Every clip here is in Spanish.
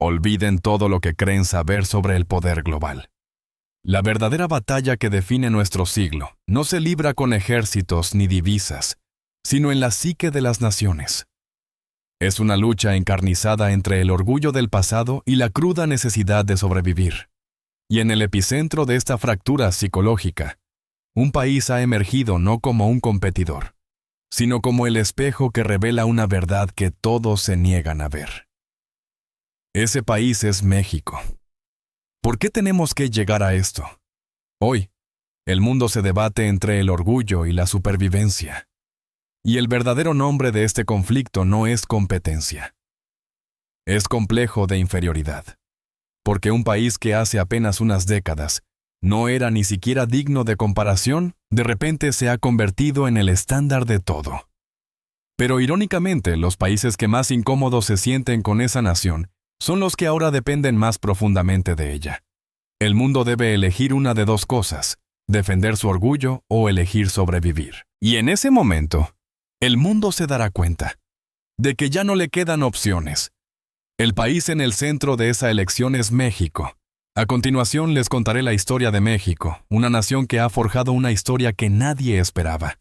Olviden todo lo que creen saber sobre el poder global. La verdadera batalla que define nuestro siglo no se libra con ejércitos ni divisas, sino en la psique de las naciones. Es una lucha encarnizada entre el orgullo del pasado y la cruda necesidad de sobrevivir. Y en el epicentro de esta fractura psicológica, un país ha emergido no como un competidor, sino como el espejo que revela una verdad que todos se niegan a ver. Ese país es México. ¿Por qué tenemos que llegar a esto? Hoy, el mundo se debate entre el orgullo y la supervivencia. Y el verdadero nombre de este conflicto no es competencia. Es complejo de inferioridad. Porque un país que hace apenas unas décadas no era ni siquiera digno de comparación, de repente se ha convertido en el estándar de todo. Pero irónicamente, los países que más incómodos se sienten con esa nación son los que ahora dependen más profundamente de ella. El mundo debe elegir una de dos cosas: defender su orgullo o elegir sobrevivir. Y en ese momento, el mundo se dará cuenta de que ya no le quedan opciones. El país en el centro de esa elección es México. A continuación les contaré la historia de México, una nación que ha forjado una historia que nadie esperaba.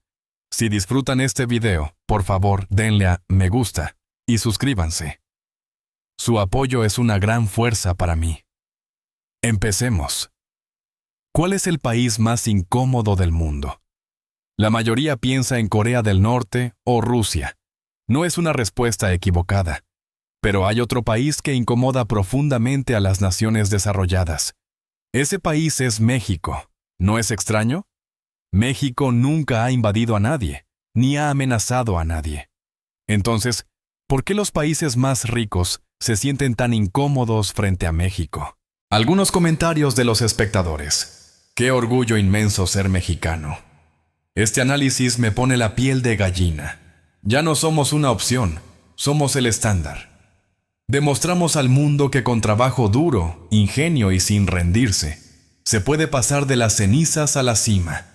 Si disfrutan este video, por favor denle a me gusta y suscríbanse. Su apoyo es una gran fuerza para mí. Empecemos. ¿Cuál es el país más incómodo del mundo? La mayoría piensa en Corea del Norte o Rusia. No es una respuesta equivocada. Pero hay otro país que incomoda profundamente a las naciones desarrolladas. Ese país es México. ¿No es extraño? México nunca ha invadido a nadie, ni ha amenazado a nadie. Entonces, ¿por qué los países más ricos se sienten tan incómodos frente a México? Algunos comentarios de los espectadores. ¡Qué orgullo inmenso ser mexicano! Este análisis me pone la piel de gallina. Ya no somos una opción, somos el estándar. Demostramos al mundo que con trabajo duro, ingenio y sin rendirse, se puede pasar de las cenizas a la cima.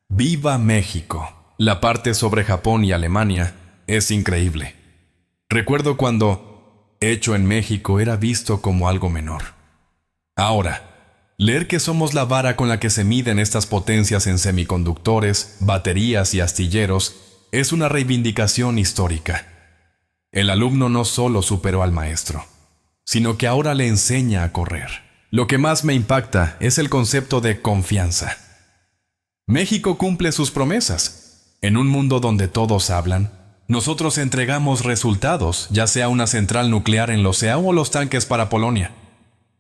¡Viva México! La parte sobre Japón y Alemania es increíble. Recuerdo cuando hecho en México era visto como algo menor. Ahora, leer que somos la vara con la que se miden estas potencias en semiconductores, baterías y astilleros es una reivindicación histórica. El alumno no solo superó al maestro, sino que ahora le enseña a correr. Lo que más me impacta es el concepto de confianza. México cumple sus promesas. En un mundo donde todos hablan, nosotros entregamos resultados, ya sea una central nuclear en Losea o los tanques para Polonia.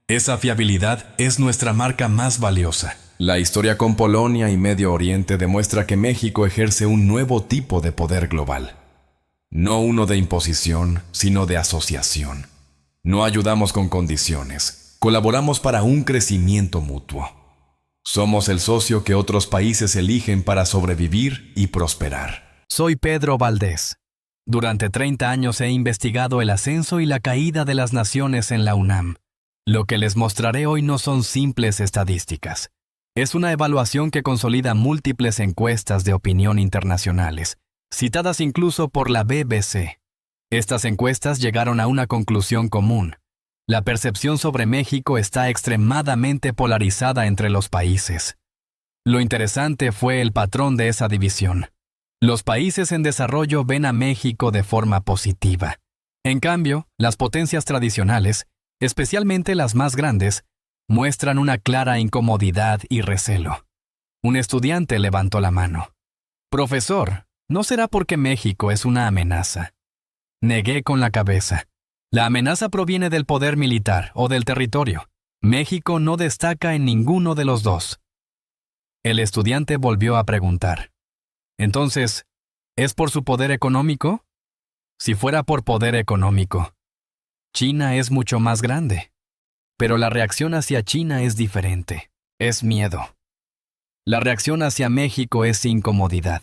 Esa fiabilidad es nuestra marca más valiosa. La historia con Polonia y Medio Oriente demuestra que México ejerce un nuevo tipo de poder global. No uno de imposición, sino de asociación. No ayudamos con condiciones, colaboramos para un crecimiento mutuo. Somos el socio que otros países eligen para sobrevivir y prosperar. Soy Pedro Valdés. Durante 30 años he investigado el ascenso y la caída de las naciones en la UNAM. Lo que les mostraré hoy no son simples estadísticas. Es una evaluación que consolida múltiples encuestas de opinión internacionales, citadas incluso por la BBC. Estas encuestas llegaron a una conclusión común. La percepción sobre México está extremadamente polarizada entre los países. Lo interesante fue el patrón de esa división. Los países en desarrollo ven a México de forma positiva. En cambio, las potencias tradicionales, especialmente las más grandes, muestran una clara incomodidad y recelo. Un estudiante levantó la mano. «Profesor, ¿no será porque México es una amenaza?» Negué con la cabeza. La amenaza proviene del poder militar o del territorio. México no destaca en ninguno de los dos. El estudiante volvió a preguntar. Entonces, ¿es por su poder económico? Si fuera por poder económico, China es mucho más grande. Pero la reacción hacia China es diferente. Es miedo. La reacción hacia México es incomodidad.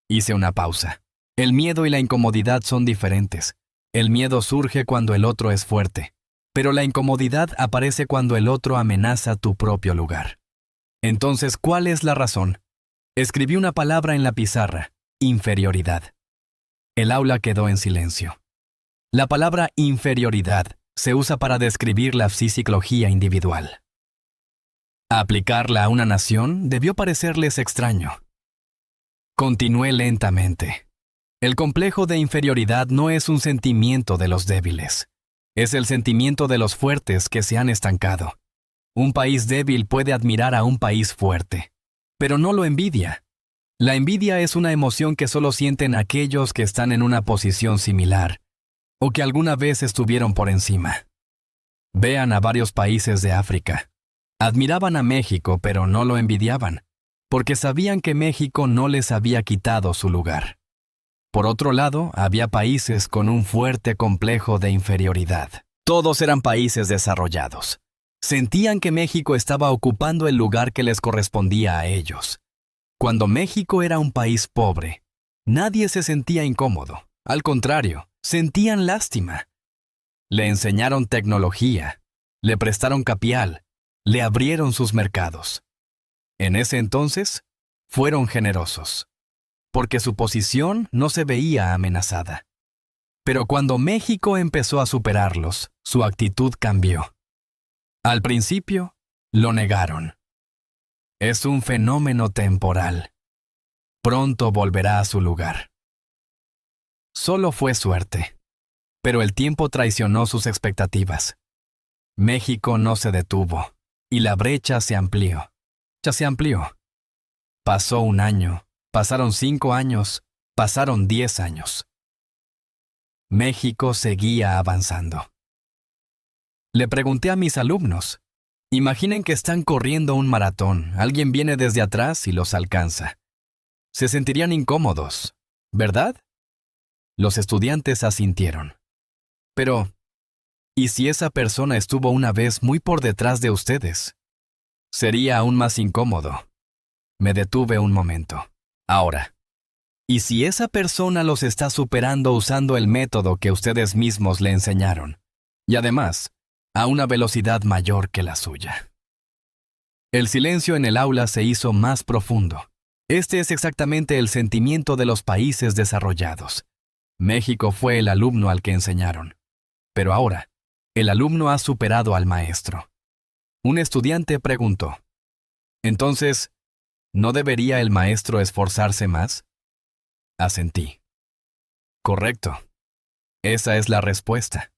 Hice una pausa. El miedo y la incomodidad son diferentes. El miedo surge cuando el otro es fuerte, pero la incomodidad aparece cuando el otro amenaza tu propio lugar. Entonces, ¿cuál es la razón? Escribí una palabra en la pizarra: inferioridad. El aula quedó en silencio. La palabra inferioridad se usa para describir la psicología individual. Aplicarla a una nación debió parecerles extraño. Continué lentamente. El complejo de inferioridad no es un sentimiento de los débiles. Es el sentimiento de los fuertes que se han estancado. Un país débil puede admirar a un país fuerte, pero no lo envidia. La envidia es una emoción que solo sienten aquellos que están en una posición similar o que alguna vez estuvieron por encima. Vean a varios países de África. Admiraban a México, pero no lo envidiaban, porque sabían que México no les había quitado su lugar. Por otro lado, había países con un fuerte complejo de inferioridad. Todos eran países desarrollados. Sentían que México estaba ocupando el lugar que les correspondía a ellos. Cuando México era un país pobre, nadie se sentía incómodo. Al contrario, sentían lástima. Le enseñaron tecnología, le prestaron capital, le abrieron sus mercados. En ese entonces, fueron generosos, porque su posición no se veía amenazada. Pero cuando México empezó a superarlos, su actitud cambió. Al principio, lo negaron. Es un fenómeno temporal. Pronto volverá a su lugar. Solo fue suerte, pero el tiempo traicionó sus expectativas. México no se detuvo, y la brecha se amplió. Pasó un año, pasaron 5 años, pasaron 10 años. México seguía avanzando. Le pregunté a mis alumnos, imaginen que están corriendo un maratón, alguien viene desde atrás y los alcanza. Se sentirían incómodos, ¿verdad? Los estudiantes asintieron. Pero, ¿y si esa persona estuvo una vez muy por detrás de ustedes? Sería aún más incómodo. Me detuve un momento. Ahora, ¿y si esa persona los está superando usando el método que ustedes mismos le enseñaron? Y además, a una velocidad mayor que la suya. El silencio en el aula se hizo más profundo. Este es exactamente el sentimiento de los países desarrollados. México fue el alumno al que enseñaron. Pero ahora, el alumno ha superado al maestro. Un estudiante preguntó, entonces, ¿no debería el maestro esforzarse más? Asentí. Correcto. Esa es la respuesta.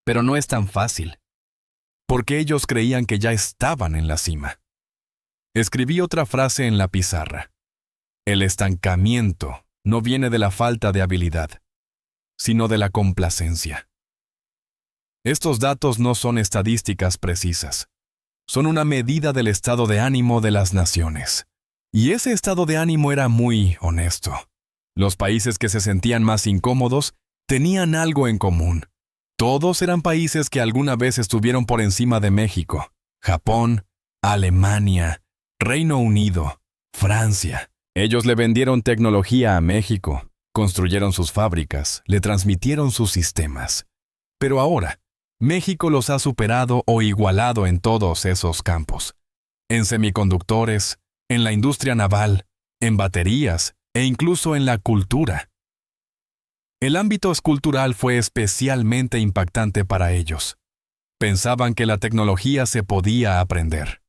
Pero no es tan fácil, porque ellos creían que ya estaban en la cima. Escribí otra frase en la pizarra. El estancamiento no viene de la falta de habilidad, sino de la complacencia. Estos datos no son estadísticas precisas. Son una medida del estado de ánimo de las naciones. Y ese estado de ánimo era muy honesto. Los países que se sentían más incómodos tenían algo en común. Todos eran países que alguna vez estuvieron por encima de México. Japón, Alemania, Reino Unido, Francia. Ellos le vendieron tecnología a México, construyeron sus fábricas, le transmitieron sus sistemas. Pero ahora, México los ha superado o igualado en todos esos campos. En semiconductores, en la industria naval, en baterías e incluso en la cultura. El ámbito escultural fue especialmente impactante para ellos. Pensaban que la tecnología se podía aprender.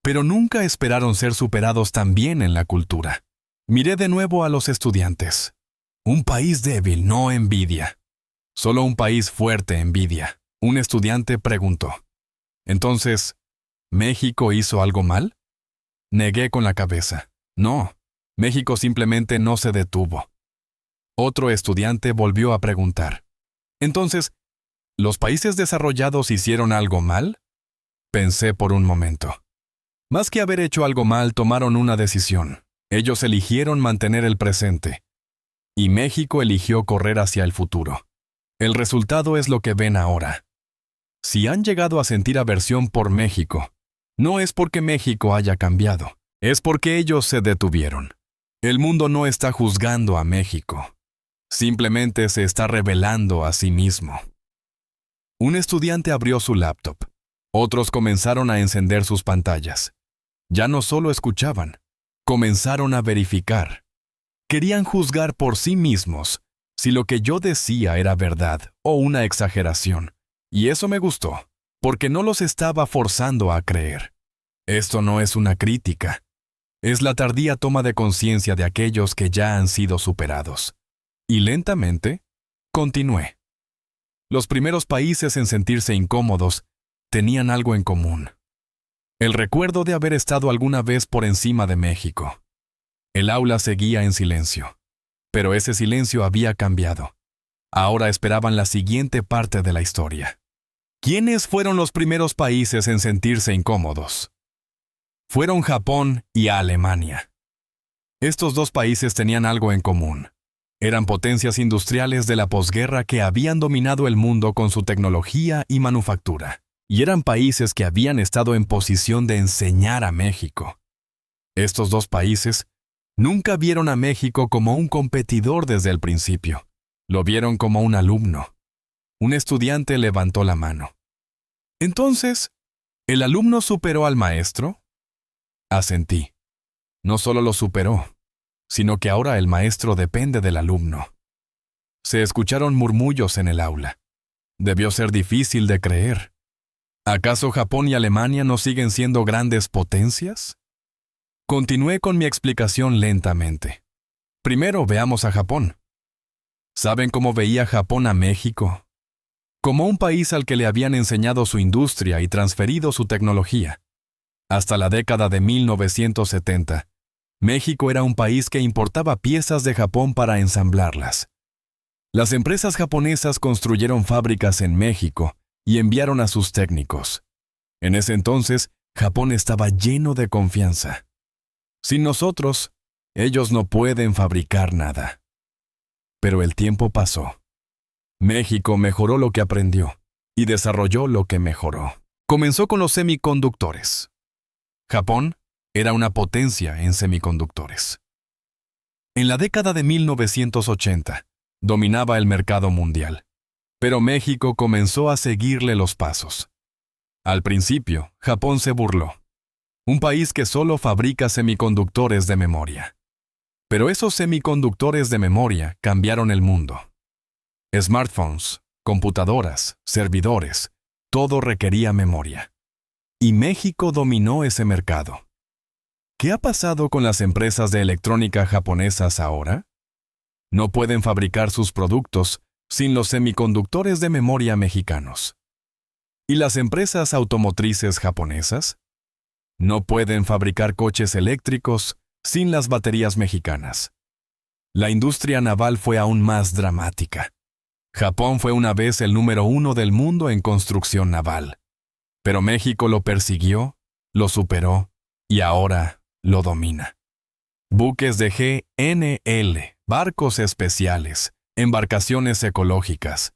Pero nunca esperaron ser superados también en la cultura. Miré de nuevo a los estudiantes. Un país débil no envidia. Solo un país fuerte envidia. Un estudiante preguntó. Entonces, ¿México hizo algo mal? Negué con la cabeza. No, México simplemente no se detuvo. Otro estudiante volvió a preguntar. Entonces, ¿los países desarrollados hicieron algo mal? Pensé por un momento. Más que haber hecho algo mal, tomaron una decisión. Ellos eligieron mantener el presente. Y México eligió correr hacia el futuro. El resultado es lo que ven ahora. Si han llegado a sentir aversión por México, no es porque México haya cambiado, es porque ellos se detuvieron. El mundo no está juzgando a México. Simplemente se está revelando a sí mismo. Un estudiante abrió su laptop. Otros comenzaron a encender sus pantallas. Ya no solo escuchaban, comenzaron a verificar. Querían juzgar por sí mismos si lo que yo decía era verdad o una exageración. Y eso me gustó, porque no los estaba forzando a creer. Esto no es una crítica. Es la tardía toma de conciencia de aquellos que ya han sido superados. Y lentamente, continué. Los primeros países en sentirse incómodos tenían algo en común. El recuerdo de haber estado alguna vez por encima de México. El aula seguía en silencio, pero ese silencio había cambiado. Ahora esperaban la siguiente parte de la historia. ¿Quiénes fueron los primeros países en sentirse incómodos? Fueron Japón y Alemania. Estos dos países tenían algo en común. Eran potencias industriales de la posguerra que habían dominado el mundo con su tecnología y manufactura. Y eran países que habían estado en posición de enseñar a México. Estos dos países nunca vieron a México como un competidor desde el principio. Lo vieron como un alumno. Un estudiante levantó la mano. Entonces, ¿el alumno superó al maestro? Asentí. No solo lo superó, sino que ahora el maestro depende del alumno. Se escucharon murmullos en el aula. Debió ser difícil de creer. ¿Acaso Japón y Alemania no siguen siendo grandes potencias? Continué con mi explicación lentamente. Primero veamos a Japón. ¿Saben cómo veía Japón a México? Como un país al que le habían enseñado su industria y transferido su tecnología. Hasta la década de 1970, México era un país que importaba piezas de Japón para ensamblarlas. Las empresas japonesas construyeron fábricas en México y enviaron a sus técnicos. En ese entonces, Japón estaba lleno de confianza. Sin nosotros, ellos no pueden fabricar nada. Pero el tiempo pasó. México mejoró lo que aprendió y desarrolló lo que mejoró. Comenzó con los semiconductores. Japón era una potencia en semiconductores. En la década de 1980, dominaba el mercado mundial. Pero México comenzó a seguirle los pasos. Al principio, Japón se burló. Un país que solo fabrica semiconductores de memoria. Pero esos semiconductores de memoria cambiaron el mundo. Smartphones, computadoras, servidores, todo requería memoria. Y México dominó ese mercado. ¿Qué ha pasado con las empresas de electrónica japonesas ahora? No pueden fabricar sus productos sin los semiconductores de memoria mexicanos. ¿Y las empresas automotrices japonesas? No pueden fabricar coches eléctricos sin las baterías mexicanas. La industria naval fue aún más dramática. Japón fue una vez el número 1 del mundo en construcción naval. Pero México lo persiguió, lo superó y ahora lo domina. Buques de GNL, barcos especiales, embarcaciones ecológicas.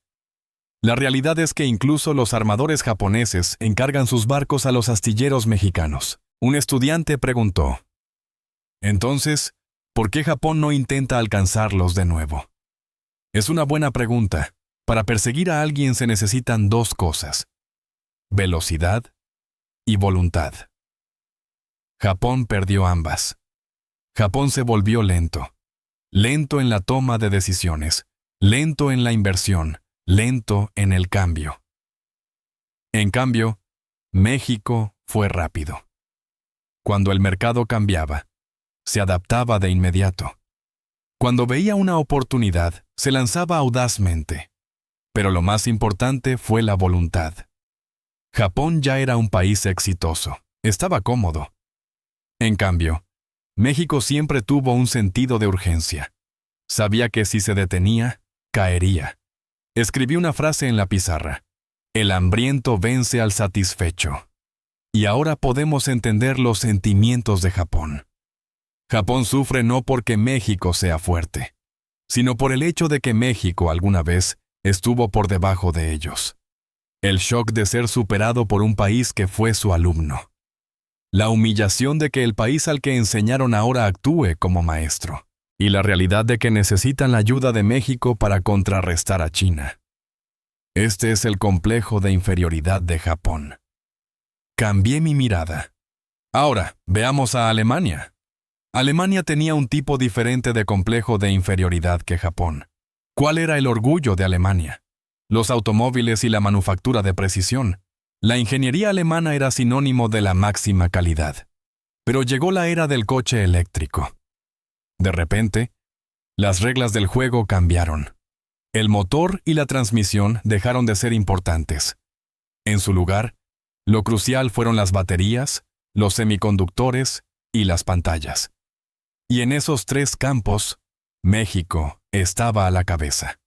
La realidad es que incluso los armadores japoneses encargan sus barcos a los astilleros mexicanos. Un estudiante preguntó, entonces, ¿por qué Japón no intenta alcanzarlos de nuevo? Es una buena pregunta. Para perseguir a alguien se necesitan dos cosas: velocidad y voluntad. Japón perdió ambas. Japón se volvió lento. Lento en la toma de decisiones, lento en la inversión, lento en el cambio. En cambio, México fue rápido. Cuando el mercado cambiaba, se adaptaba de inmediato. Cuando veía una oportunidad, se lanzaba audazmente. Pero lo más importante fue la voluntad. Japón ya era un país exitoso, estaba cómodo. En cambio, México siempre tuvo un sentido de urgencia. Sabía que si se detenía, caería. Escribí una frase en la pizarra: el hambriento vence al satisfecho. Y ahora podemos entender los sentimientos de Japón. Japón sufre no porque México sea fuerte, sino por el hecho de que México alguna vez estuvo por debajo de ellos. El shock de ser superado por un país que fue su alumno. La humillación de que el país al que enseñaron ahora actúe como maestro. Y la realidad de que necesitan la ayuda de México para contrarrestar a China. Este es el complejo de inferioridad de Japón. Cambié mi mirada. Ahora, veamos a Alemania. Alemania tenía un tipo diferente de complejo de inferioridad que Japón. ¿Cuál era el orgullo de Alemania? Los automóviles y la manufactura de precisión. La ingeniería alemana era sinónimo de la máxima calidad. Pero llegó la era del coche eléctrico. De repente, las reglas del juego cambiaron. El motor y la transmisión dejaron de ser importantes. En su lugar, lo crucial fueron las baterías, los semiconductores y las pantallas. Y en esos tres campos, México estaba a la cabeza.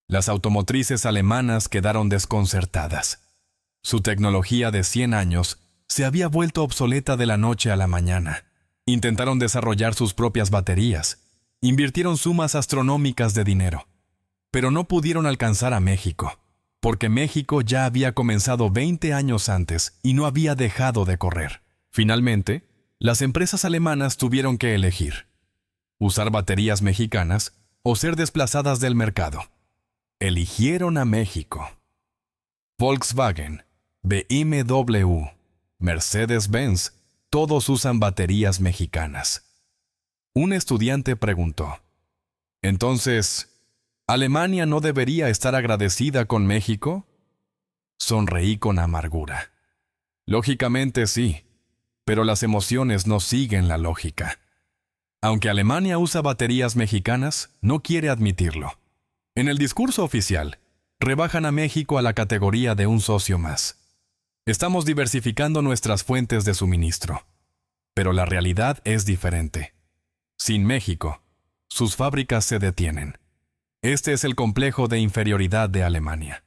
Las automotrices alemanas quedaron desconcertadas. Su tecnología de 100 años se había vuelto obsoleta de la noche a la mañana. Intentaron desarrollar sus propias baterías. Invirtieron sumas astronómicas de dinero. Pero no pudieron alcanzar a México, porque México ya había comenzado 20 años antes y no había dejado de correr. Finalmente, las empresas alemanas tuvieron que elegir: usar baterías mexicanas o ser desplazadas del mercado. Eligieron a México. Volkswagen, BMW, Mercedes-Benz, todos usan baterías mexicanas. Un estudiante preguntó: ¿entonces, Alemania no debería estar agradecida con México? Sonreí con amargura. Lógicamente sí, pero las emociones no siguen la lógica. Aunque Alemania usa baterías mexicanas, no quiere admitirlo. En el discurso oficial, rebajan a México a la categoría de un socio más. Estamos diversificando nuestras fuentes de suministro. Pero la realidad es diferente. Sin México, sus fábricas se detienen. Este es el complejo de inferioridad de Alemania.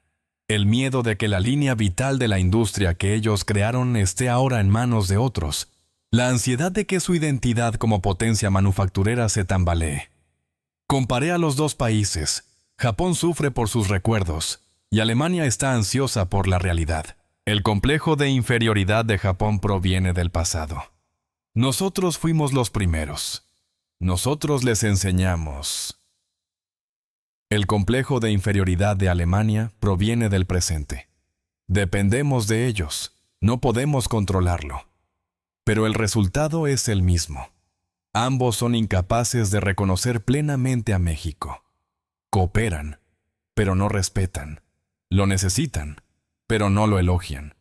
El miedo de que la línea vital de la industria que ellos crearon esté ahora en manos de otros. La ansiedad de que su identidad como potencia manufacturera se tambalee. Comparé a los dos países. Japón sufre por sus recuerdos y Alemania está ansiosa por la realidad. El complejo de inferioridad de Japón proviene del pasado. Nosotros fuimos los primeros. Nosotros les enseñamos. El complejo de inferioridad de Alemania proviene del presente. Dependemos de ellos, no podemos controlarlo. Pero el resultado es el mismo. Ambos son incapaces de reconocer plenamente a México. Cooperan, pero no respetan. Lo necesitan, pero no lo elogian.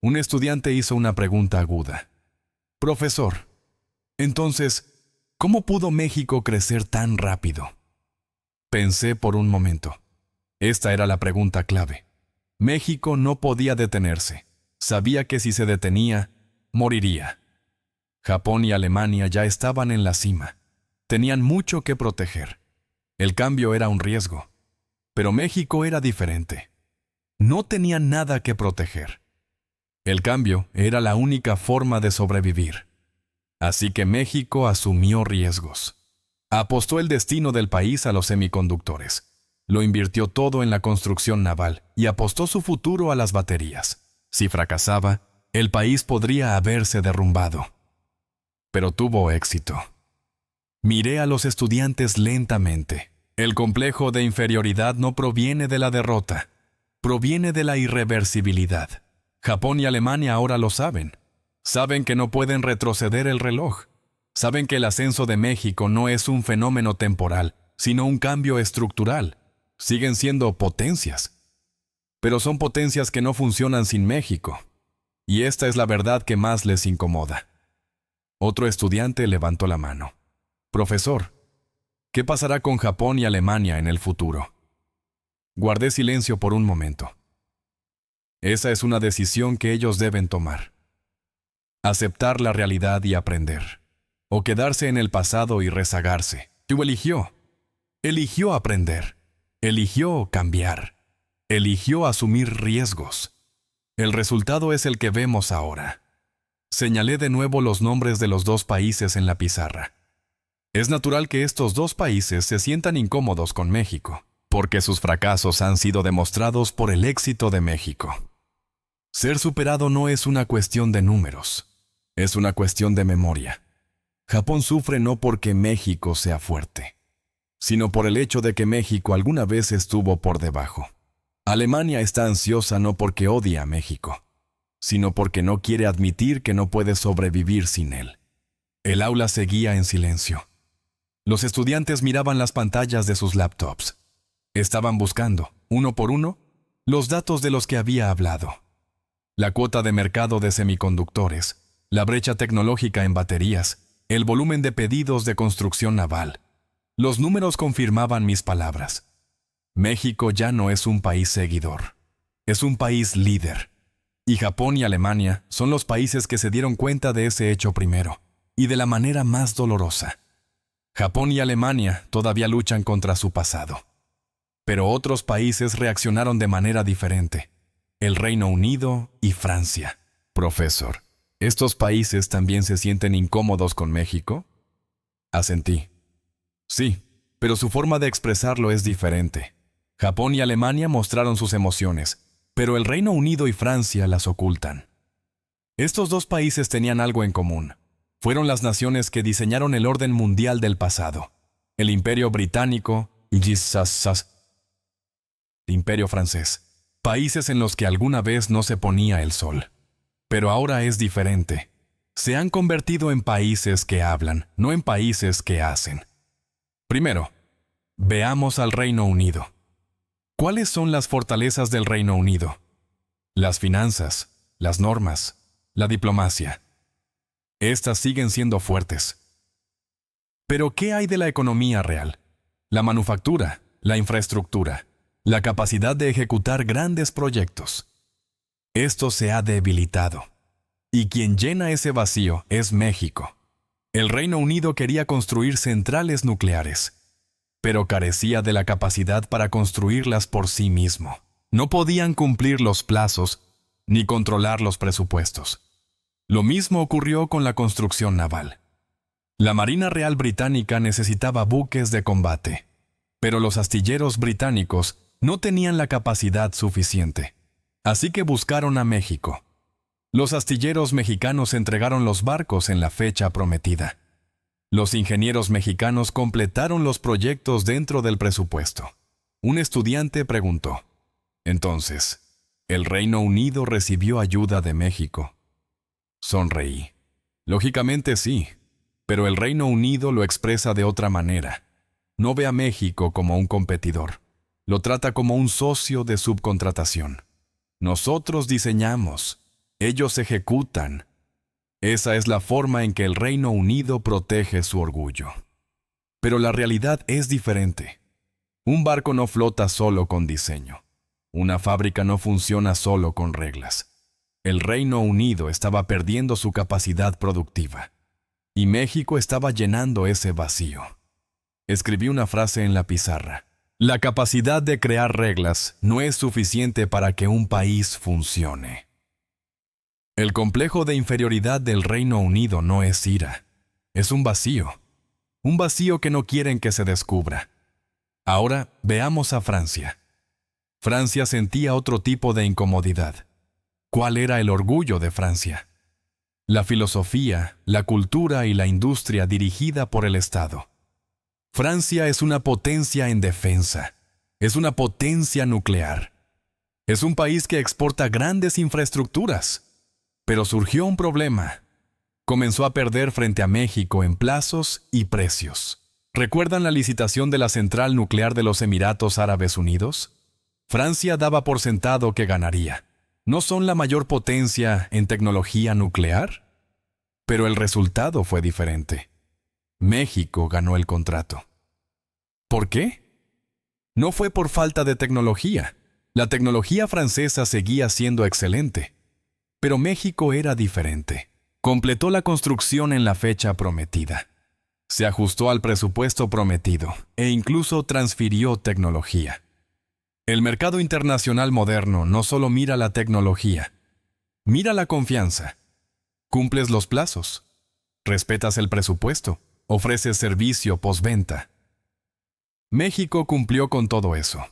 Un estudiante hizo una pregunta aguda. Profesor, entonces, ¿cómo pudo México crecer tan rápido? Pensé por un momento. Esta era la pregunta clave. México no podía detenerse. Sabía que si se detenía, moriría. Japón y Alemania ya estaban en la cima. Tenían mucho que proteger. El cambio era un riesgo. Pero México era diferente. No tenía nada que proteger. El cambio era la única forma de sobrevivir. Así que México asumió riesgos. Apostó el destino del país a los semiconductores. Lo invirtió todo en la construcción naval y apostó su futuro a las baterías. Si fracasaba, el país podría haberse derrumbado. Pero tuvo éxito. Miré a los estudiantes lentamente. El complejo de inferioridad no proviene de la derrota, proviene de la irreversibilidad. Japón y Alemania ahora lo saben. Saben que no pueden retroceder el reloj. Saben que el ascenso de México no es un fenómeno temporal, sino un cambio estructural. Siguen siendo potencias. Pero son potencias que no funcionan sin México. Y esta es la verdad que más les incomoda. Otro estudiante levantó la mano. Profesor, ¿qué pasará con Japón y Alemania en el futuro? Guardé silencio por un momento. Esa es una decisión que ellos deben tomar. Aceptar la realidad y aprender. O quedarse en el pasado y rezagarse. Tú eligió. Eligió aprender. Eligió cambiar. Eligió asumir riesgos. El resultado es el que vemos ahora. Señalé de nuevo los nombres de los dos países en la pizarra. Es natural que estos dos países se sientan incómodos con México, porque sus fracasos han sido demostrados por el éxito de México. Ser superado no es una cuestión de números, es una cuestión de memoria. Japón sufre no porque México sea fuerte, sino por el hecho de que México alguna vez estuvo por debajo. Alemania está ansiosa no porque odia a México, sino porque no quiere admitir que no puede sobrevivir sin él. El aula seguía en silencio. Los estudiantes miraban las pantallas de sus laptops. Estaban buscando, uno por uno, los datos de los que había hablado. La cuota de mercado de semiconductores, la brecha tecnológica en baterías, el volumen de pedidos de construcción naval. Los números confirmaban mis palabras. México ya no es un país seguidor, es un país líder. Y Japón y Alemania son los países que se dieron cuenta de ese hecho primero, y de la manera más dolorosa. Japón y Alemania todavía luchan contra su pasado. Pero otros países reaccionaron de manera diferente. El Reino Unido y Francia. Profesor, ¿estos países también se sienten incómodos con México? Asentí. Sí, pero su forma de expresarlo es diferente. Japón y Alemania mostraron sus emociones, pero el Reino Unido y Francia las ocultan. Estos dos países tenían algo en común. Fueron las naciones que diseñaron el orden mundial del pasado. El Imperio Británico y el Imperio Francés. Países en los que alguna vez no se ponía el sol. Pero ahora es diferente. Se han convertido en países que hablan, no en países que hacen. Primero, veamos al Reino Unido. ¿Cuáles son las fortalezas del Reino Unido? Las finanzas, las normas, la diplomacia. Estas siguen siendo fuertes. Pero ¿qué hay de la economía real? La manufactura, la infraestructura, la capacidad de ejecutar grandes proyectos. Esto se ha debilitado. Y quien llena ese vacío es México. El Reino Unido quería construir centrales nucleares, pero carecía de la capacidad para construirlas por sí mismo. No podían cumplir los plazos ni controlar los presupuestos. Lo mismo ocurrió con la construcción naval. La Marina Real Británica necesitaba buques de combate, pero los astilleros británicos no tenían la capacidad suficiente. Así que buscaron a México. Los astilleros mexicanos entregaron los barcos en la fecha prometida. Los ingenieros mexicanos completaron los proyectos dentro del presupuesto. Un estudiante preguntó, entonces, ¿el Reino Unido recibió ayuda de México? Sonreí. Lógicamente sí, pero el Reino Unido lo expresa de otra manera. No ve a México como un competidor. Lo trata como un socio de subcontratación. Nosotros diseñamos, ellos ejecutan. Esa es la forma en que el Reino Unido protege su orgullo. Pero la realidad es diferente. Un barco no flota solo con diseño. Una fábrica no funciona solo con reglas. El Reino Unido estaba perdiendo su capacidad productiva. Y México estaba llenando ese vacío. Escribí una frase en la pizarra. La capacidad de crear reglas no es suficiente para que un país funcione. El complejo de inferioridad del Reino Unido no es ira, es un vacío que no quieren que se descubra. Ahora veamos a Francia. Francia sentía otro tipo de incomodidad. ¿Cuál era el orgullo de Francia? La filosofía, la cultura y la industria dirigida por el Estado. Francia es una potencia en defensa, es una potencia nuclear. Es un país que exporta grandes infraestructuras. Pero surgió un problema. Comenzó a perder frente a México en plazos y precios. ¿Recuerdan la licitación de la central nuclear de los Emiratos Árabes Unidos? Francia daba por sentado que ganaría. ¿No son la mayor potencia en tecnología nuclear? Pero el resultado fue diferente. México ganó el contrato. ¿Por qué? No fue por falta de tecnología. La tecnología francesa seguía siendo excelente. Pero México era diferente. Completó la construcción en la fecha prometida. Se ajustó al presupuesto prometido e incluso transfirió tecnología. El mercado internacional moderno no solo mira la tecnología, mira la confianza. Cumples los plazos, respetas el presupuesto, ofreces servicio postventa. México cumplió con todo eso.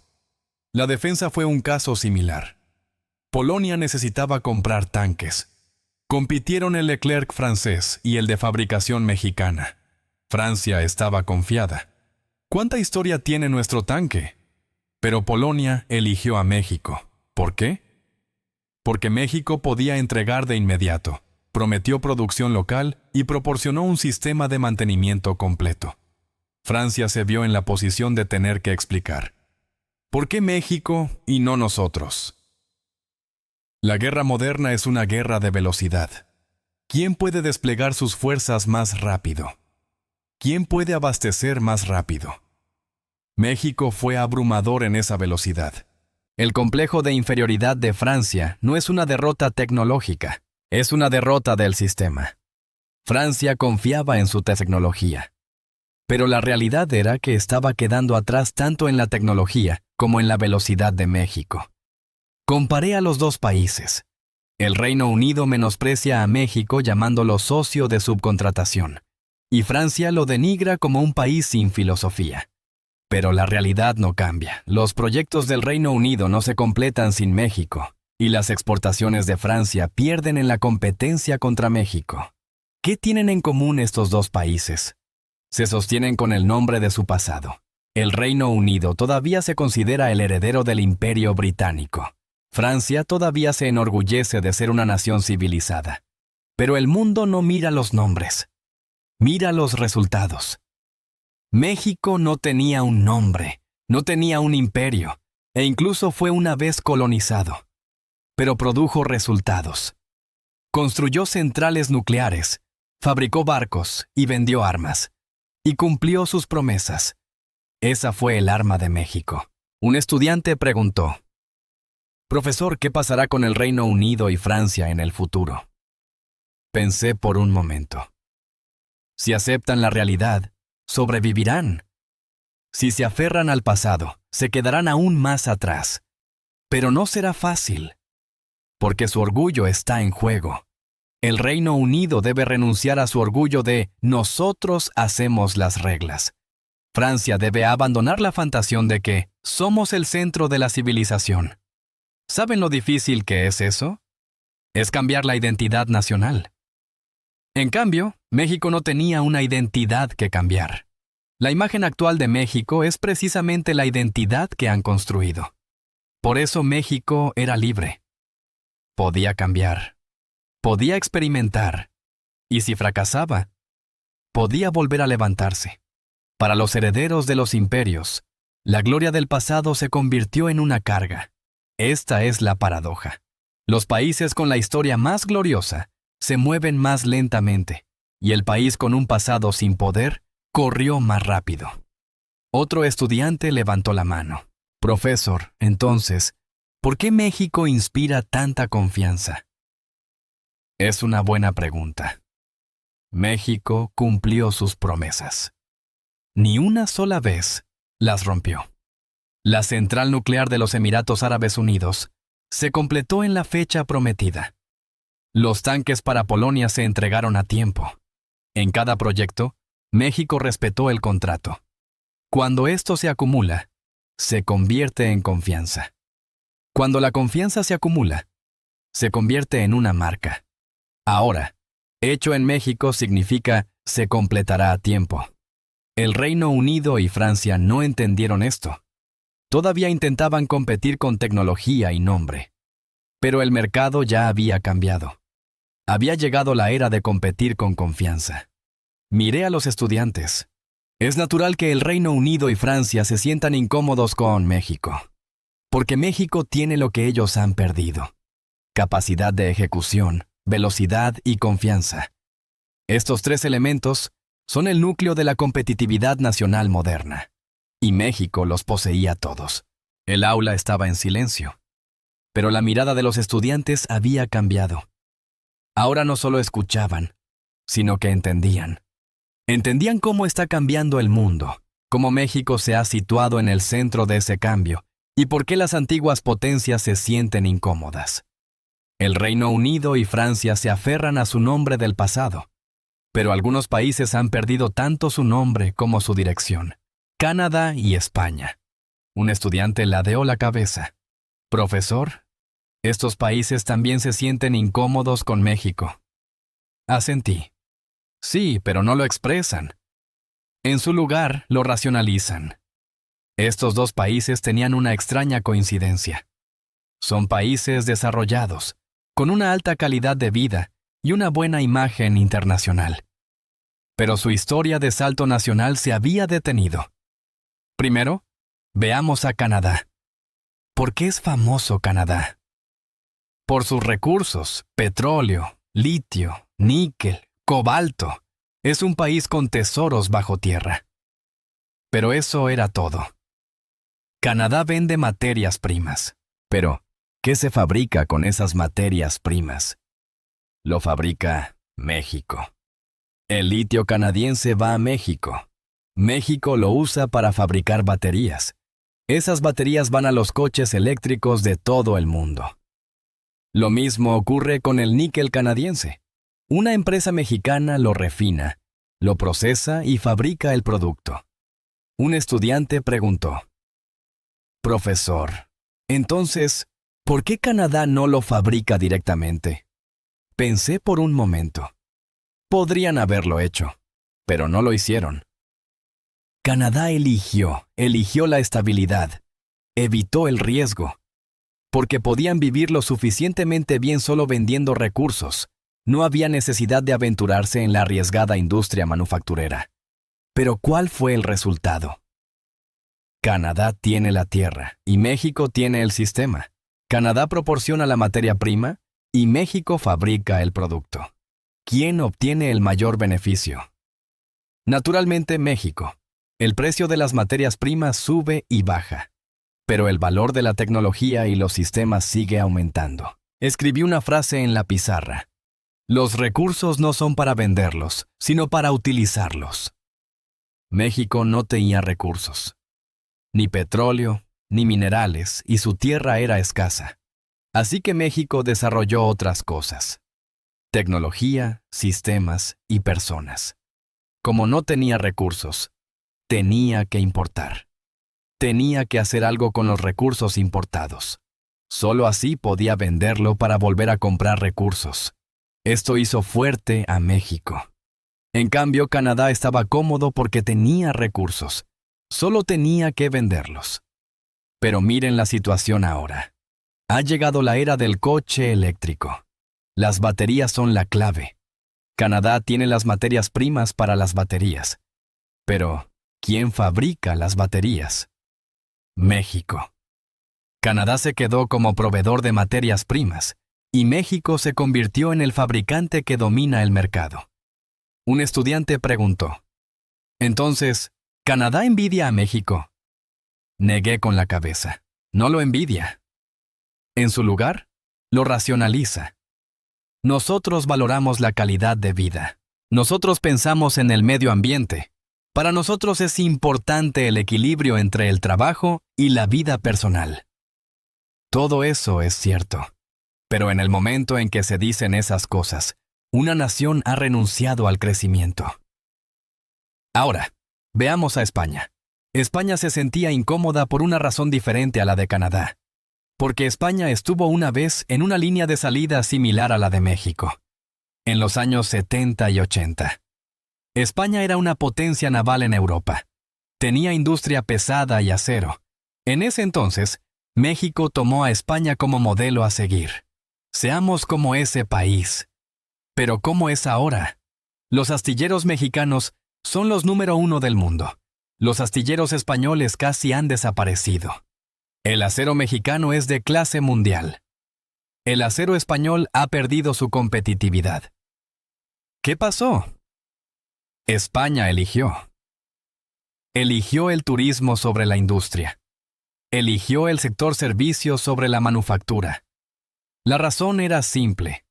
La defensa fue un caso similar. Polonia necesitaba comprar tanques. Compitieron el Leclerc francés y el de fabricación mexicana. Francia estaba confiada. ¿Cuánta historia tiene nuestro tanque? Pero Polonia eligió a México. ¿Por qué? Porque México podía entregar de inmediato, prometió producción local y proporcionó un sistema de mantenimiento completo. Francia se vio en la posición de tener que explicar. ¿Por qué México y no nosotros? La guerra moderna es una guerra de velocidad. ¿Quién puede desplegar sus fuerzas más rápido? ¿Quién puede abastecer más rápido? México fue abrumador en esa velocidad. El complejo de inferioridad de Francia no es una derrota tecnológica, es una derrota del sistema. Francia confiaba en su tecnología. Pero la realidad era que estaba quedando atrás tanto en la tecnología como en la velocidad de México. Comparé a los dos países. El Reino Unido menosprecia a México llamándolo socio de subcontratación, y Francia lo denigra como un país sin filosofía. Pero la realidad no cambia. Los proyectos del Reino Unido no se completan sin México, y las exportaciones de Francia pierden en la competencia contra México. ¿Qué tienen en común estos dos países? Se sostienen con el nombre de su pasado. El Reino Unido todavía se considera el heredero del Imperio Británico. Francia todavía se enorgullece de ser una nación civilizada. Pero el mundo no mira los nombres. Mira los resultados. México no tenía un nombre, no tenía un imperio, e incluso fue una vez colonizado. Pero produjo resultados. Construyó centrales nucleares, fabricó barcos y vendió armas. Y cumplió sus promesas. Esa fue el arma de México. Un estudiante preguntó: «Profesor, ¿qué pasará con el Reino Unido y Francia en el futuro?». Pensé por un momento. Si aceptan la realidad, sobrevivirán. Si se aferran al pasado, se quedarán aún más atrás. Pero no será fácil, porque su orgullo está en juego. El Reino Unido debe renunciar a su orgullo de «nosotros hacemos las reglas». Francia debe abandonar la fantasía de que somos el centro de la civilización. ¿Saben lo difícil que es eso? Es cambiar la identidad nacional. En cambio, México no tenía una identidad que cambiar. La imagen actual de México es precisamente la identidad que han construido. Por eso México era libre. Podía cambiar. Podía experimentar. Y si fracasaba, podía volver a levantarse. Para los herederos de los imperios, la gloria del pasado se convirtió en una carga. Esta es la paradoja. Los países con la historia más gloriosa se mueven más lentamente, y el país con un pasado sin poder corrió más rápido. Otro estudiante levantó la mano. «Profesor, entonces, ¿por qué México inspira tanta confianza?». Es una buena pregunta. México cumplió sus promesas. Ni una sola vez las rompió. La central nuclear de los Emiratos Árabes Unidos se completó en la fecha prometida. Los tanques para Polonia se entregaron a tiempo. En cada proyecto, México respetó el contrato. Cuando esto se acumula, se convierte en confianza. Cuando la confianza se acumula, se convierte en una marca. Ahora, hecho en México significa se completará a tiempo. El Reino Unido y Francia no entendieron esto. Todavía intentaban competir con tecnología y nombre. Pero el mercado ya había cambiado. Había llegado la era de competir con confianza. Miré a los estudiantes. Es natural que el Reino Unido y Francia se sientan incómodos con México. Porque México tiene lo que ellos han perdido: capacidad de ejecución, velocidad y confianza. Estos tres elementos son el núcleo de la competitividad nacional moderna. Y México los poseía todos. El aula estaba en silencio. Pero la mirada de los estudiantes había cambiado. Ahora no solo escuchaban, sino que entendían. Entendían cómo está cambiando el mundo, cómo México se ha situado en el centro de ese cambio y por qué las antiguas potencias se sienten incómodas. El Reino Unido y Francia se aferran a su nombre del pasado, pero algunos países han perdido tanto su nombre como su dirección. Canadá y España. Un estudiante ladeó la cabeza. «Profesor, estos países también se sienten incómodos con México». Asentí. «Sí, pero no lo expresan. En su lugar, lo racionalizan». Estos dos países tenían una extraña coincidencia. Son países desarrollados, con una alta calidad de vida y una buena imagen internacional. Pero su historia de salto nacional se había detenido. Primero, veamos a Canadá. ¿Por qué es famoso Canadá? Por sus recursos, petróleo, litio, níquel, cobalto. Es un país con tesoros bajo tierra. Pero eso era todo. Canadá vende materias primas. Pero, ¿qué se fabrica con esas materias primas? Lo fabrica México. El litio canadiense va a México. México lo usa para fabricar baterías. Esas baterías van a los coches eléctricos de todo el mundo. Lo mismo ocurre con el níquel canadiense. Una empresa mexicana lo refina, lo procesa y fabrica el producto. Un estudiante preguntó: «Profesor, entonces, ¿por qué Canadá no lo fabrica directamente?» Pensé por un momento. Podrían haberlo hecho, pero no lo hicieron. Canadá eligió la estabilidad, evitó el riesgo, porque podían vivir lo suficientemente bien solo vendiendo recursos. No había necesidad de aventurarse en la arriesgada industria manufacturera. Pero ¿cuál fue el resultado? Canadá tiene la tierra y México tiene el sistema. Canadá proporciona la materia prima y México fabrica el producto. ¿Quién obtiene el mayor beneficio? Naturalmente, México. El precio de las materias primas sube y baja, pero el valor de la tecnología y los sistemas sigue aumentando. Escribí una frase en la pizarra: «Los recursos no son para venderlos, sino para utilizarlos». México no tenía recursos, ni petróleo, ni minerales, y su tierra era escasa. Así que México desarrolló otras cosas: tecnología, sistemas y personas. Como no tenía recursos, tenía que importar. Tenía que hacer algo con los recursos importados. Solo así podía venderlo para volver a comprar recursos. Esto hizo fuerte a México. En cambio, Canadá estaba cómodo porque tenía recursos. Solo tenía que venderlos. Pero miren la situación ahora. Ha llegado la era del coche eléctrico. Las baterías son la clave. Canadá tiene las materias primas para las baterías. Pero, ¿quién fabrica las baterías? México. Canadá se quedó como proveedor de materias primas, y México se convirtió en el fabricante que domina el mercado. Un estudiante preguntó: «Entonces, ¿Canadá envidia a México?» Negué con la cabeza. No lo envidia. En su lugar, lo racionaliza. Nosotros valoramos la calidad de vida. Nosotros pensamos en el medio ambiente. Para nosotros es importante el equilibrio entre el trabajo y la vida personal. Todo eso es cierto. Pero en el momento en que se dicen esas cosas, una nación ha renunciado al crecimiento. Ahora, veamos a España. España se sentía incómoda por una razón diferente a la de Canadá. Porque España estuvo una vez en una línea de salida similar a la de México, en los años 70 y 80. España era una potencia naval en Europa. Tenía industria pesada y acero. En ese entonces, México tomó a España como modelo a seguir. Seamos como ese país. Pero ¿cómo es ahora? Los astilleros mexicanos son los número 1 del mundo. Los astilleros españoles casi han desaparecido. El acero mexicano es de clase mundial. El acero español ha perdido su competitividad. ¿Qué pasó? España eligió. Eligió el turismo sobre la industria. Eligió el sector servicios sobre la manufactura. La razón era simple.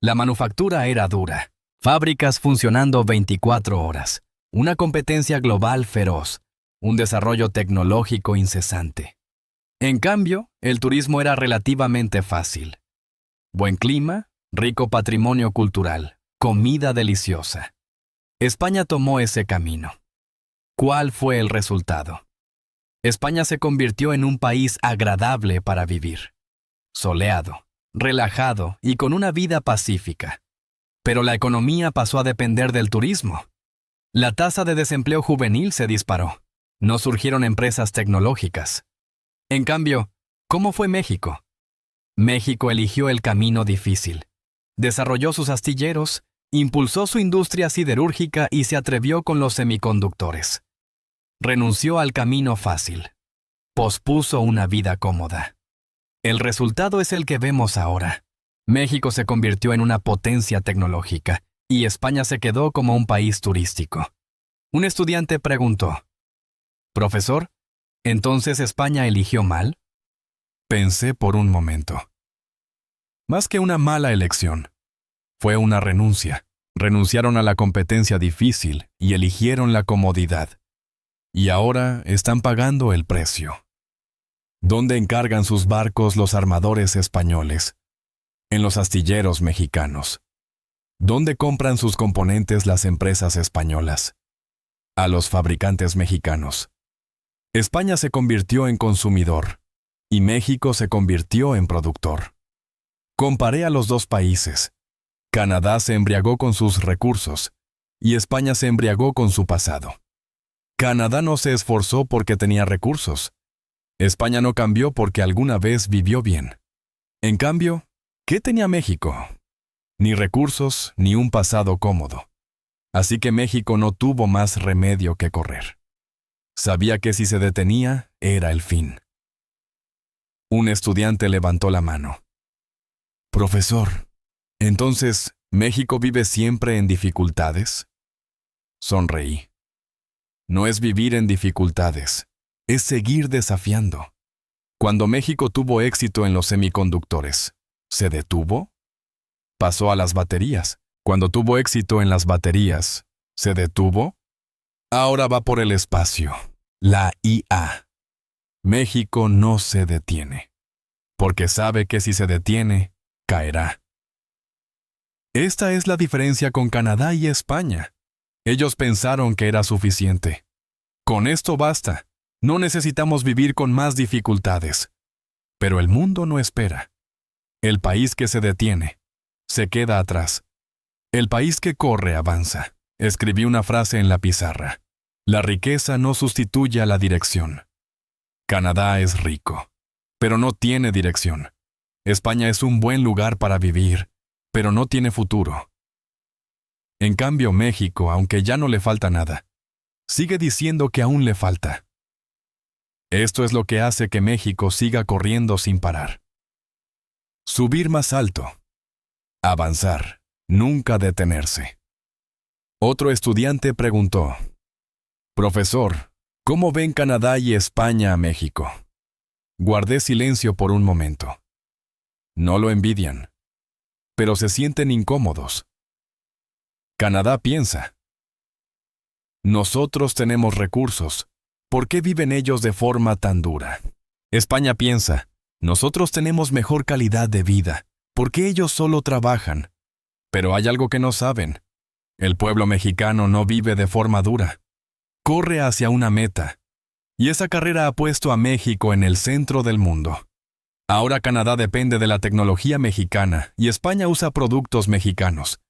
La manufactura era dura. Fábricas funcionando 24 horas. Una competencia global feroz. Un desarrollo tecnológico incesante. En cambio, el turismo era relativamente fácil. Buen clima, rico patrimonio cultural, comida deliciosa. España tomó ese camino. ¿Cuál fue el resultado? España se convirtió en un país agradable para vivir. Soleado, relajado y con una vida pacífica. Pero la economía pasó a depender del turismo. La tasa de desempleo juvenil se disparó. No surgieron empresas tecnológicas. En cambio, ¿cómo fue México? México eligió el camino difícil. Desarrolló sus astilleros, impulsó su industria siderúrgica y se atrevió con los semiconductores. Renunció al camino fácil. Pospuso una vida cómoda. El resultado es el que vemos ahora. México se convirtió en una potencia tecnológica y España se quedó como un país turístico. Un estudiante preguntó, «Profesor, ¿entonces España eligió mal?» Pensé por un momento. Más que una mala elección, fue una renuncia. Renunciaron a la competencia difícil y eligieron la comodidad. Y ahora están pagando el precio. ¿Dónde encargan sus barcos los armadores españoles? En los astilleros mexicanos. ¿Dónde compran sus componentes las empresas españolas? A los fabricantes mexicanos. España se convirtió en consumidor y México se convirtió en productor. Comparé a los dos países. Canadá se embriagó con sus recursos y España se embriagó con su pasado. Canadá no se esforzó porque tenía recursos. España no cambió porque alguna vez vivió bien. En cambio, ¿qué tenía México? Ni recursos ni un pasado cómodo. Así que México no tuvo más remedio que correr. Sabía que si se detenía, era el fin. Un estudiante levantó la mano. «Profesor, ¿entonces México vive siempre en dificultades?» Sonreí. No es vivir en dificultades, es seguir desafiando. Cuando México tuvo éxito en los semiconductores, ¿se detuvo? Pasó a las baterías. Cuando tuvo éxito en las baterías, ¿se detuvo? Ahora va por el espacio, la IA. México no se detiene, porque sabe que si se detiene, caerá. Esta es la diferencia con Canadá y España. Ellos pensaron que era suficiente. Con esto basta. No necesitamos vivir con más dificultades. Pero el mundo no espera. El país que se detiene, se queda atrás. El país que corre avanza. Escribí una frase en la pizarra. La riqueza no sustituye a la dirección. Canadá es rico, pero no tiene dirección. España es un buen lugar para vivir, pero no tiene futuro. En cambio, México, aunque ya no le falta nada, sigue diciendo que aún le falta. Esto es lo que hace que México siga corriendo sin parar. Subir más alto. Avanzar. Nunca detenerse. Otro estudiante preguntó, «Profesor, ¿cómo ven Canadá y España a México?» Guardé silencio por un momento. No lo envidian, pero se sienten incómodos. Canadá piensa, «Nosotros tenemos recursos. ¿Por qué viven ellos de forma tan dura?» España piensa, «Nosotros tenemos mejor calidad de vida. ¿Por qué ellos solo trabajan?» Pero hay algo que no saben. El pueblo mexicano no vive de forma dura. Corre hacia una meta. Y esa carrera ha puesto a México en el centro del mundo. Ahora Canadá depende de la tecnología mexicana y España usa productos mexicanos.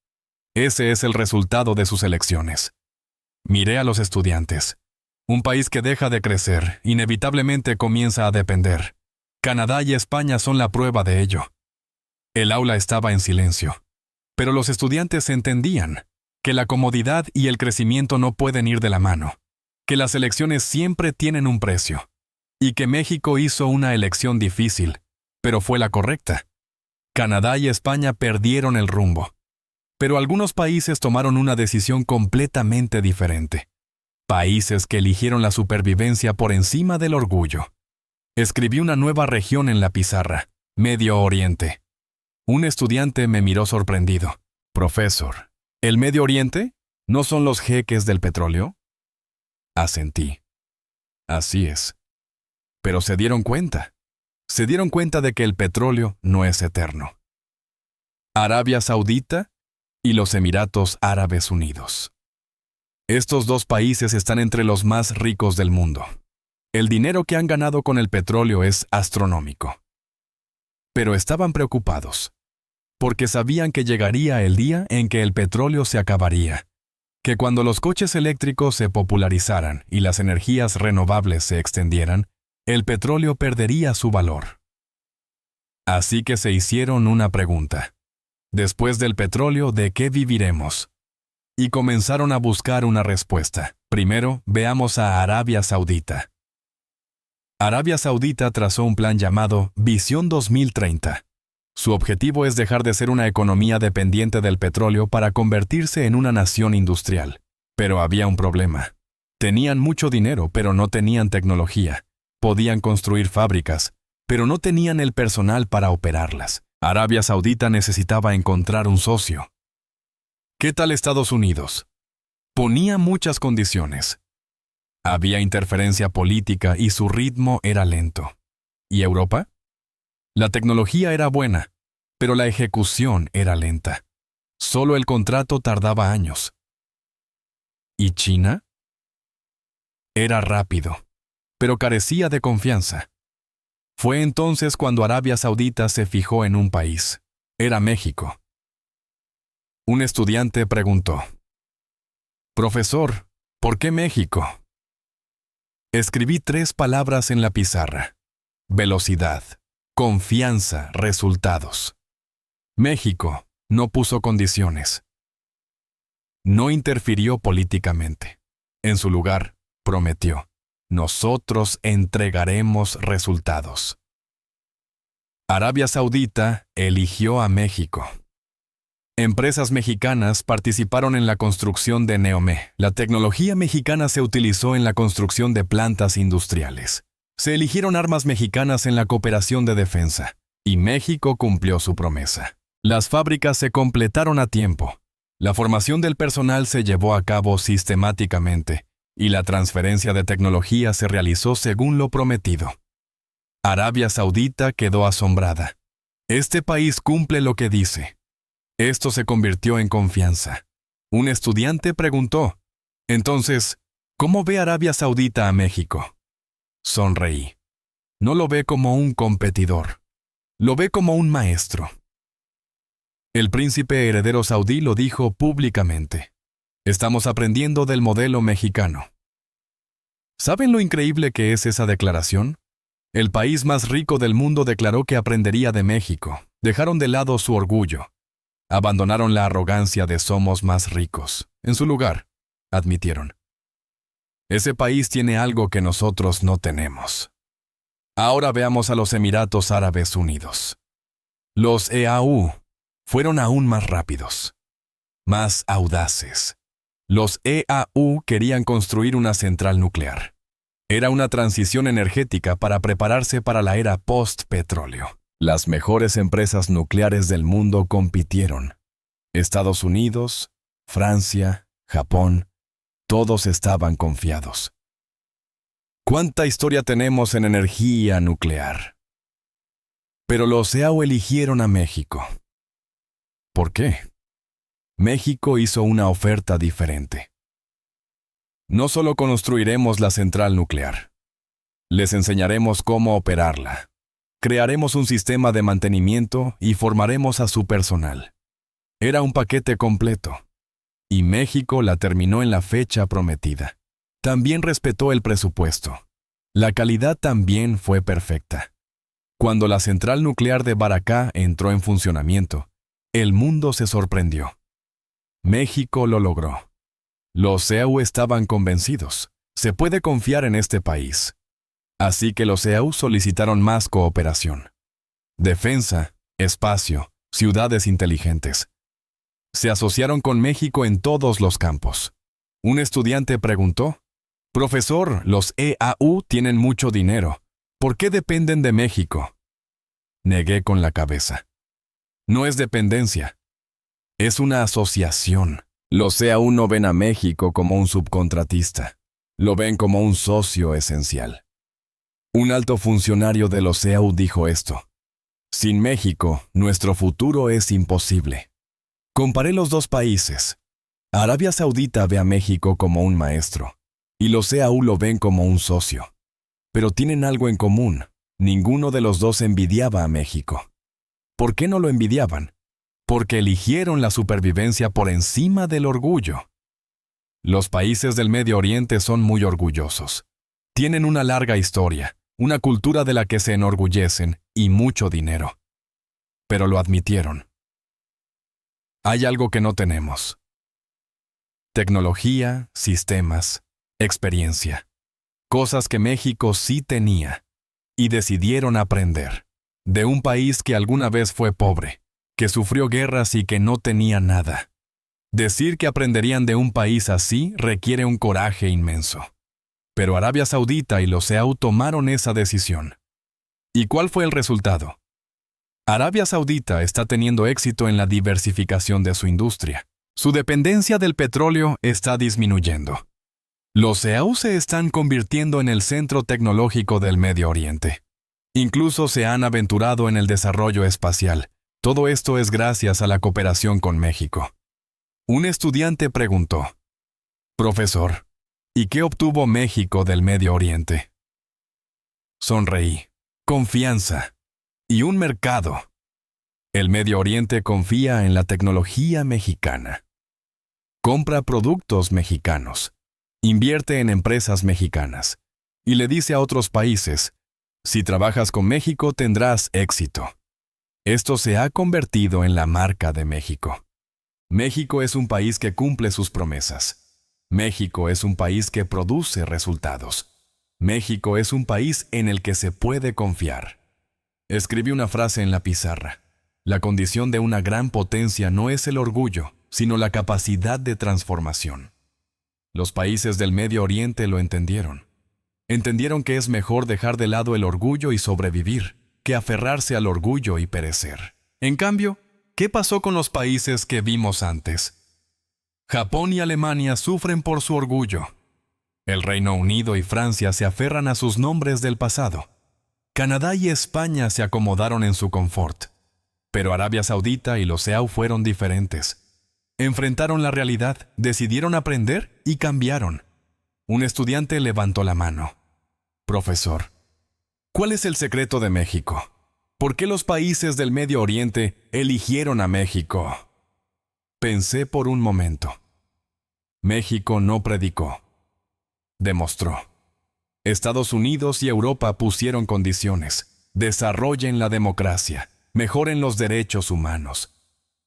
Ese es el resultado de sus elecciones. Miré a los estudiantes. Un país que deja de crecer, inevitablemente comienza a depender. Canadá y España son la prueba de ello. El aula estaba en silencio. Pero los estudiantes entendían que la comodidad y el crecimiento no pueden ir de la mano, que las elecciones siempre tienen un precio, y que México hizo una elección difícil, pero fue la correcta. Canadá y España perdieron el rumbo, pero algunos países tomaron una decisión completamente diferente. Países que eligieron la supervivencia por encima del orgullo. Escribí una nueva región en la pizarra, Medio Oriente. Un estudiante me miró sorprendido. «Profesor, ¿el Medio Oriente no son los jeques del petróleo?» Asentí. Así es. Pero se dieron cuenta. Se dieron cuenta de que el petróleo no es eterno. Arabia Saudita y los Emiratos Árabes Unidos. Estos dos países están entre los más ricos del mundo. El dinero que han ganado con el petróleo es astronómico. Pero estaban preocupados, porque sabían que llegaría el día en que el petróleo se acabaría, que cuando los coches eléctricos se popularizaran y las energías renovables se extendieran, el petróleo perdería su valor. Así que se hicieron una pregunta. Después del petróleo, ¿de qué viviremos? Y comenzaron a buscar una respuesta. Primero, veamos a Arabia Saudita. Arabia Saudita trazó un plan llamado Visión 2030. Su objetivo es dejar de ser una economía dependiente del petróleo para convertirse en una nación industrial. Pero había un problema. Tenían mucho dinero, pero no tenían tecnología. Podían construir fábricas, pero no tenían el personal para operarlas. Arabia Saudita necesitaba encontrar un socio. ¿Qué tal Estados Unidos? Ponía muchas condiciones. Había interferencia política y su ritmo era lento. ¿Y Europa? La tecnología era buena, pero la ejecución era lenta. Solo el contrato tardaba años. ¿Y China? Era rápido, pero carecía de confianza. Fue entonces cuando Arabia Saudita se fijó en un país. Era México. Un estudiante preguntó: «Profesor, ¿por qué México?». Escribí 3 palabras en la pizarra: velocidad, confianza, resultados. México no puso condiciones. No interfirió políticamente. En su lugar, prometió: nosotros entregaremos resultados. Arabia Saudita eligió a México. Empresas mexicanas participaron en la construcción de Neomé. La tecnología mexicana se utilizó en la construcción de plantas industriales. Se eligieron armas mexicanas en la cooperación de defensa, y México cumplió su promesa. Las fábricas se completaron a tiempo. La formación del personal se llevó a cabo sistemáticamente, y la transferencia de tecnología se realizó según lo prometido. Arabia Saudita quedó asombrada. Este país cumple lo que dice. Esto se convirtió en confianza. Un estudiante preguntó: «Entonces, ¿cómo ve Arabia Saudita a México?». Sonreí. No lo ve como un competidor. Lo ve como un maestro. El príncipe heredero saudí lo dijo públicamente: «Estamos aprendiendo del modelo mexicano». ¿Saben lo increíble que es esa declaración? El país más rico del mundo declaró que aprendería de México. Dejaron de lado su orgullo. Abandonaron la arrogancia de somos más ricos. En su lugar, admitieron: ese país tiene algo que nosotros no tenemos. Ahora veamos a los Emiratos Árabes Unidos. Los EAU fueron aún más rápidos, más audaces. Los EAU querían construir una central nuclear. Era una transición energética para prepararse para la era post-petróleo. Las mejores empresas nucleares del mundo compitieron. Estados Unidos, Francia, Japón, todos estaban confiados. ¿Cuánta historia tenemos en energía nuclear? Pero los EAU eligieron a México. ¿Por qué? México hizo una oferta diferente. No solo construiremos la central nuclear. Les enseñaremos cómo operarla. Crearemos un sistema de mantenimiento y formaremos a su personal. Era un paquete completo. Y México la terminó en la fecha prometida. También respetó el presupuesto. La calidad también fue perfecta. Cuando la central nuclear de Baracá entró en funcionamiento, el mundo se sorprendió. México lo logró. Los EAU estaban convencidos. Se puede confiar en este país. Así que los EAU solicitaron más cooperación. Defensa, espacio, ciudades inteligentes. Se asociaron con México en todos los campos. Un estudiante preguntó: «Profesor, los EAU tienen mucho dinero. ¿Por qué dependen de México?». Negué con la cabeza. No es dependencia. Es una asociación. Los EAU no ven a México como un subcontratista. Lo ven como un socio esencial. Un alto funcionario de los EAU dijo esto: «Sin México, nuestro futuro es imposible». Comparé los dos países. Arabia Saudita ve a México como un maestro, y los EAU lo ven como un socio. Pero tienen algo en común. Ninguno de los dos envidiaba a México. ¿Por qué no lo envidiaban? Porque eligieron la supervivencia por encima del orgullo. Los países del Medio Oriente son muy orgullosos. Tienen una larga historia, una cultura de la que se enorgullecen y mucho dinero. Pero lo admitieron. Hay algo que no tenemos. Tecnología, sistemas, experiencia. Cosas que México sí tenía. y decidieron aprender. De un país que alguna vez fue pobre, que sufrió guerras y que no tenía nada. Decir que aprenderían de un país así requiere un coraje inmenso. Pero Arabia Saudita y los EAU tomaron esa decisión. ¿Y cuál fue el resultado? Arabia Saudita está teniendo éxito en la diversificación de su industria. Su dependencia del petróleo está disminuyendo. Los EAU se están convirtiendo en el centro tecnológico del Medio Oriente. Incluso se han aventurado en el desarrollo espacial. Todo esto es gracias a la cooperación con México. Un estudiante preguntó: «Profesor, ¿y qué obtuvo México del Medio Oriente?». Sonreí. Confianza. Y un mercado. El Medio Oriente confía en la tecnología mexicana. Compra productos mexicanos. Invierte en empresas mexicanas. Y le dice a otros países: si trabajas con México tendrás éxito. Esto se ha convertido en la marca de México. México es un país que cumple sus promesas. México es un país que produce resultados. México es un país en el que se puede confiar. Escribí una frase en la pizarra. La condición de una gran potencia no es el orgullo, sino la capacidad de transformación. Los países del Medio Oriente lo entendieron. Entendieron que es mejor dejar de lado el orgullo y sobrevivir, que aferrarse al orgullo y perecer. En cambio, ¿qué pasó con los países que vimos antes? Japón y Alemania sufren por su orgullo. El Reino Unido y Francia se aferran a sus nombres del pasado. Canadá y España se acomodaron en su confort. Pero Arabia Saudita y los EAU fueron diferentes. Enfrentaron la realidad, decidieron aprender y cambiaron. Un estudiante levantó la mano. «Profesor, ¿cuál es el secreto de México? ¿Por qué los países del Medio Oriente eligieron a México?». Pensé por un momento. México no predicó. Demostró. Estados Unidos y Europa pusieron condiciones. Desarrollen la democracia. Mejoren los derechos humanos.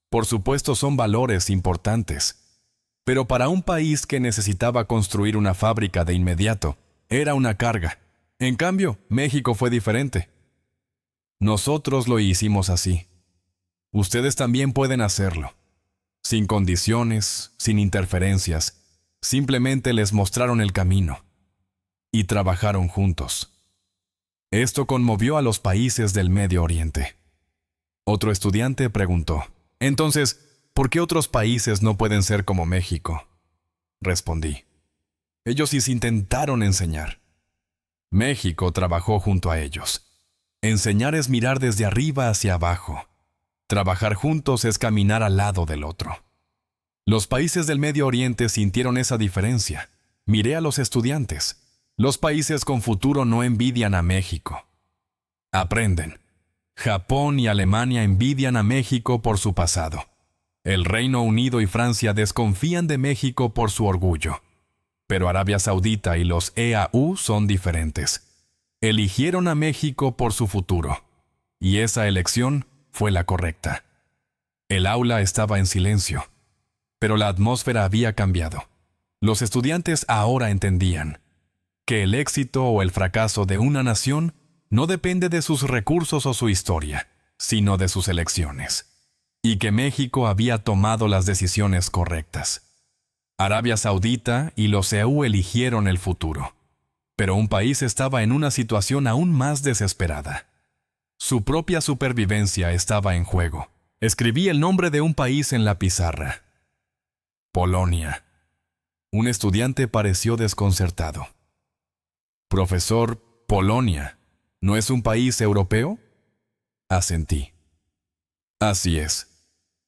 Por supuesto son valores importantes. Pero para un país que necesitaba construir una fábrica de inmediato, era una carga. En cambio, México fue diferente. Nosotros lo hicimos así. Ustedes también pueden hacerlo. Sin condiciones, sin interferencias. Simplemente les mostraron el camino. Y trabajaron juntos. Esto conmovió a los países del Medio Oriente. Otro estudiante preguntó: «Entonces, ¿por qué otros países no pueden ser como México?». Respondí: «Ellos sí intentaron enseñar. México trabajó junto a ellos. Enseñar es mirar desde arriba hacia abajo. Trabajar juntos es caminar al lado del otro». Los países del Medio Oriente sintieron esa diferencia. Miré a los estudiantes. Los países con futuro no envidian a México. Aprenden. Japón y Alemania envidian a México por su pasado. El Reino Unido y Francia desconfían de México por su orgullo. Pero Arabia Saudita y los EAU son diferentes. Eligieron a México por su futuro. Y esa elección fue la correcta. El aula estaba en silencio. Pero la atmósfera había cambiado. Los estudiantes ahora entendían que el éxito o el fracaso de una nación no depende de sus recursos o su historia, sino de sus elecciones. Y que México había tomado las decisiones correctas. Arabia Saudita y los EAU eligieron el futuro. Pero un país estaba en una situación aún más desesperada. Su propia supervivencia estaba en juego. Escribí el nombre de un país en la pizarra. Polonia. Un estudiante pareció desconcertado. «Profesor, Polonia, ¿no es un país europeo?». Asentí. «Así es.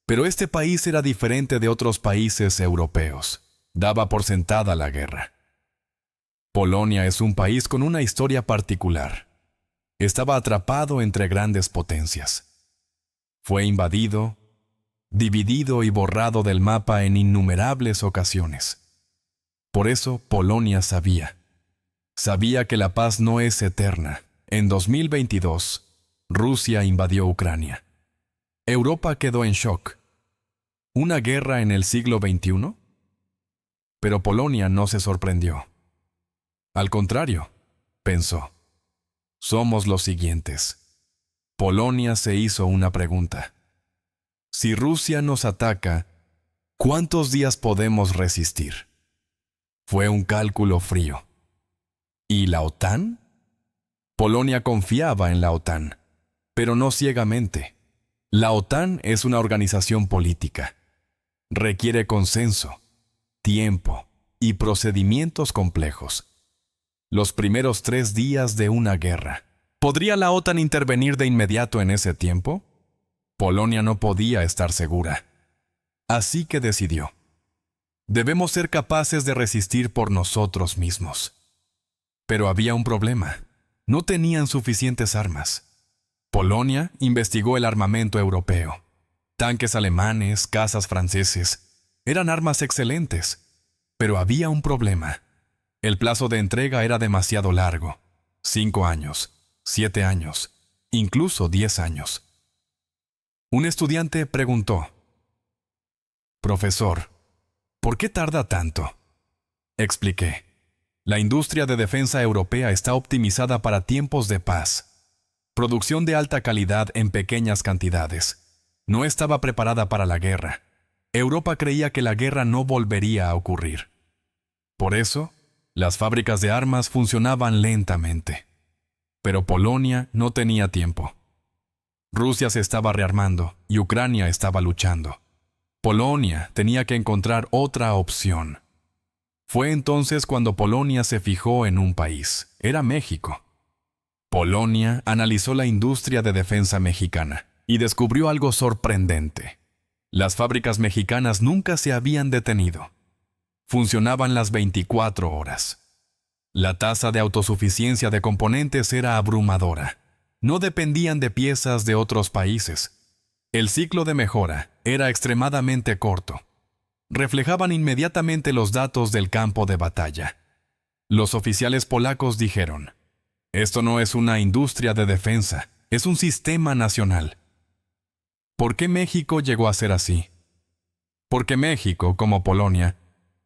Pero este país era diferente de otros países europeos. Daba por sentada la guerra. Polonia es un país con una historia particular. Estaba atrapado entre grandes potencias. Fue invadido, dividido y borrado del mapa en innumerables ocasiones. Por eso Polonia sabía que la paz no es eterna. En 2022, Rusia invadió Ucrania. Europa quedó en shock. ¿Una guerra en el siglo XXI? Pero Polonia no se sorprendió. Al contrario, pensó, somos los siguientes. Polonia se hizo una pregunta. Si Rusia nos ataca, ¿cuántos días podemos resistir? Fue un cálculo frío. ¿Y la OTAN? Polonia confiaba en la OTAN, pero no ciegamente. La OTAN es una organización política. Requiere consenso, tiempo y procedimientos complejos. Los primeros 3 días de una guerra. ¿Podría la OTAN intervenir de inmediato en ese tiempo? Polonia no podía estar segura. Así que decidió. Debemos ser capaces de resistir por nosotros mismos. Pero había un problema. No tenían suficientes armas. Polonia investigó el armamento europeo. Tanques alemanes, cazas franceses. Eran armas excelentes. Pero había un problema. El plazo de entrega era demasiado largo. 5 años, 7 años, incluso 10 años. Un estudiante preguntó: «Profesor, ¿por qué tarda tanto?». Expliqué: la industria de defensa europea está optimizada para tiempos de paz. Producción de alta calidad en pequeñas cantidades. No estaba preparada para la guerra. Europa creía que la guerra no volvería a ocurrir. Por eso, las fábricas de armas funcionaban lentamente. Pero Polonia no tenía tiempo. Rusia se estaba rearmando y Ucrania estaba luchando. Polonia tenía que encontrar otra opción. Fue entonces cuando Polonia se fijó en un país. Era México. Polonia analizó la industria de defensa mexicana y descubrió algo sorprendente. Las fábricas mexicanas nunca se habían detenido. Funcionaban las 24 horas. La tasa de autosuficiencia de componentes era abrumadora. No dependían de piezas de otros países. El ciclo de mejora era extremadamente corto. Reflejaban inmediatamente los datos del campo de batalla. Los oficiales polacos dijeron: «Esto no es una industria de defensa, es un sistema nacional». ¿Por qué México llegó a ser así? Porque México, como Polonia,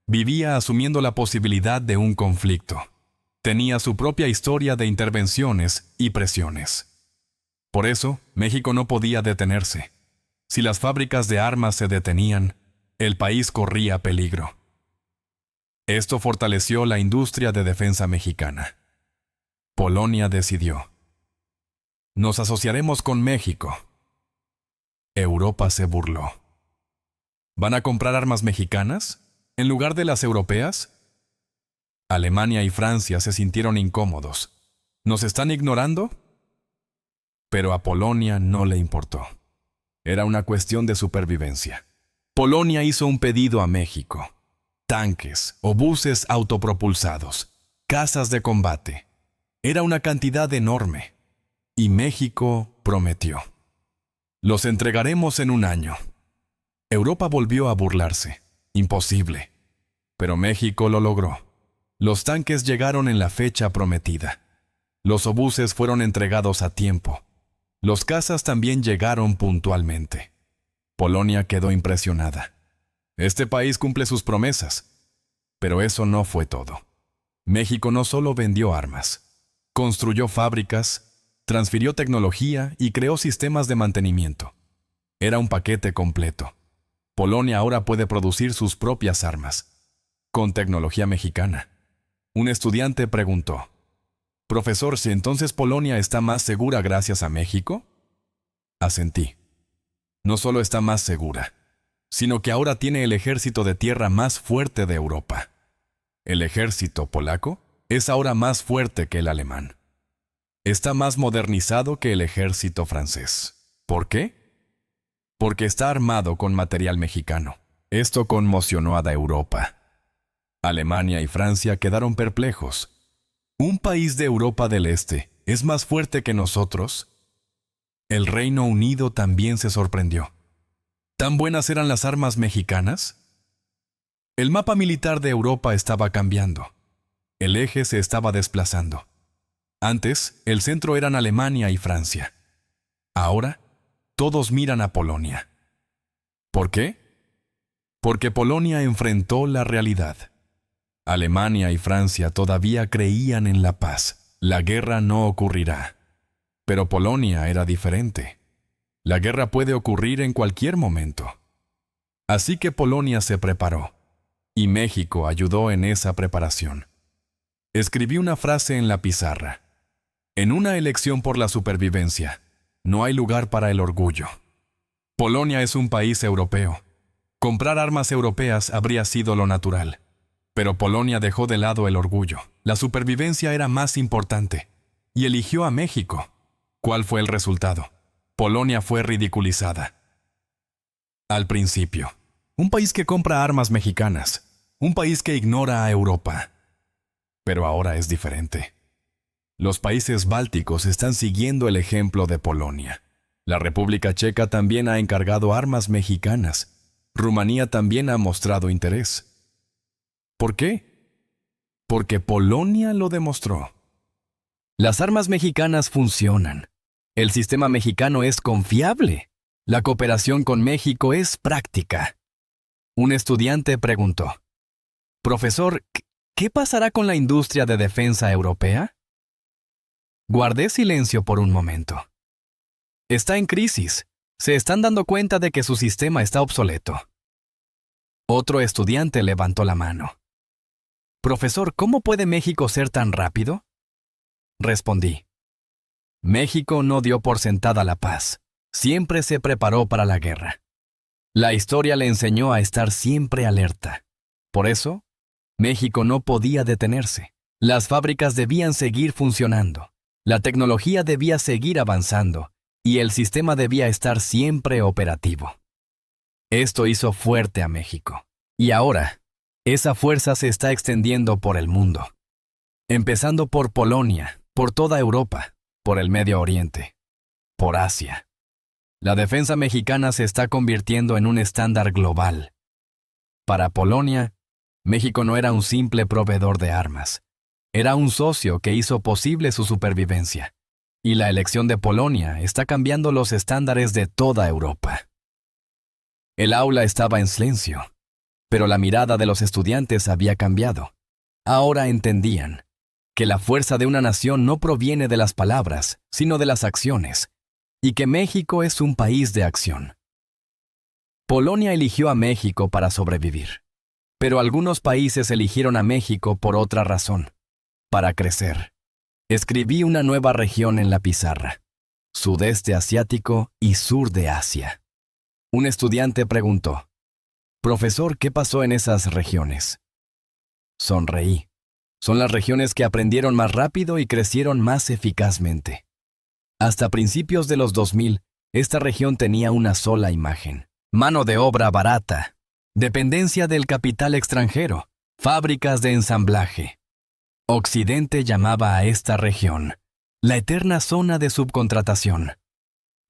vivía asumiendo la posibilidad de un conflicto. Tenía su propia historia de intervenciones y presiones. Por eso, México no podía detenerse. Si las fábricas de armas se detenían, el país corría peligro. Esto fortaleció la industria de defensa mexicana. Polonia decidió: «Nos asociaremos con México». Europa se burló. ¿Van a comprar armas mexicanas en lugar de las europeas? Alemania y Francia se sintieron incómodos. ¿Nos están ignorando? Pero a Polonia no le importó. Era una cuestión de supervivencia. Polonia hizo un pedido a México: tanques, obuses autopropulsados, cazas de combate. Era una cantidad enorme. Y México prometió: «Los entregaremos en 1 año». Europa volvió a burlarse. Imposible. Pero México lo logró. Los tanques llegaron en la fecha prometida. Los obuses fueron entregados a tiempo. Los cazas también llegaron puntualmente. Polonia quedó impresionada. Este país cumple sus promesas. Pero eso no fue todo. México no solo vendió armas, construyó fábricas, transfirió tecnología y creó sistemas de mantenimiento. Era un paquete completo. Polonia ahora puede producir sus propias armas, con tecnología mexicana. Un estudiante preguntó: «Profesor, ¿si entonces Polonia está más segura gracias a México?». Asentí. No solo está más segura, sino que ahora tiene el ejército de tierra más fuerte de Europa. El ejército polaco es ahora más fuerte que el alemán. Está más modernizado que el ejército francés. ¿Por qué? Porque está armado con material mexicano. Esto conmocionó a Europa. Alemania y Francia quedaron perplejos. ¿Un país de Europa del Este es más fuerte que nosotros? El Reino Unido también se sorprendió. ¿Tan buenas eran las armas mexicanas? El mapa militar de Europa estaba cambiando. El eje se estaba desplazando. Antes, el centro eran Alemania y Francia. Ahora, todos miran a Polonia. ¿Por qué? Porque Polonia enfrentó la realidad. Alemania y Francia todavía creían en la paz. la guerra no ocurrirá. Pero Polonia era diferente. La guerra puede ocurrir en cualquier momento. Así que Polonia se preparó, y México ayudó en esa preparación. Escribí una frase en la pizarra. En una elección por la supervivencia, no hay lugar para el orgullo. Polonia es un país europeo. Comprar armas europeas habría sido lo natural. Pero Polonia dejó de lado el orgullo. La supervivencia era más importante. Y eligió a México. ¿Cuál fue el resultado? Polonia fue ridiculizada. Al principio, un país que compra armas mexicanas, un país que ignora a Europa. Pero ahora es diferente. Los países bálticos están siguiendo el ejemplo de Polonia. La República Checa también ha encargado armas mexicanas. Rumanía también ha mostrado interés. ¿Por qué? Porque Polonia lo demostró. Las armas mexicanas funcionan. El sistema mexicano es confiable. La cooperación con México es práctica. Un estudiante preguntó: «Profesor, ¿qué pasará con la industria de defensa europea?». Guardé silencio por un momento. Está en crisis. Se están dando cuenta de que su sistema está obsoleto. Otro estudiante levantó la mano. «Profesor, ¿cómo puede México ser tan rápido?». Respondí: «México no dio por sentada la paz. Siempre se preparó para la guerra. La historia le enseñó a estar siempre alerta. Por eso, México no podía detenerse. Las fábricas debían seguir funcionando. La tecnología debía seguir avanzando y el sistema debía estar siempre operativo. Esto hizo fuerte a México. Y ahora, esa fuerza se está extendiendo por el mundo. Empezando por Polonia, por toda Europa, por el Medio Oriente, por Asia. La defensa mexicana se está convirtiendo en un estándar global. Para Polonia, México no era un simple proveedor de armas. Era un socio que hizo posible su supervivencia. Y la elección de Polonia está cambiando los estándares de toda Europa. El aula estaba en silencio, pero la mirada de los estudiantes había cambiado. Ahora entendían que la fuerza de una nación no proviene de las palabras, sino de las acciones, y que México es un país de acción. Polonia eligió a México para sobrevivir, pero algunos países eligieron a México por otra razón: para crecer. Escribí una nueva región en la pizarra: Sudeste Asiático y Sur de Asia. Un estudiante preguntó: «Profesor, ¿qué pasó en esas regiones?». Sonreí. Son las regiones que aprendieron más rápido y crecieron más eficazmente. Hasta principios de los 2000, esta región tenía una sola imagen: mano de obra barata, dependencia del capital extranjero, fábricas de ensamblaje. Occidente llamaba a esta región la eterna zona de subcontratación.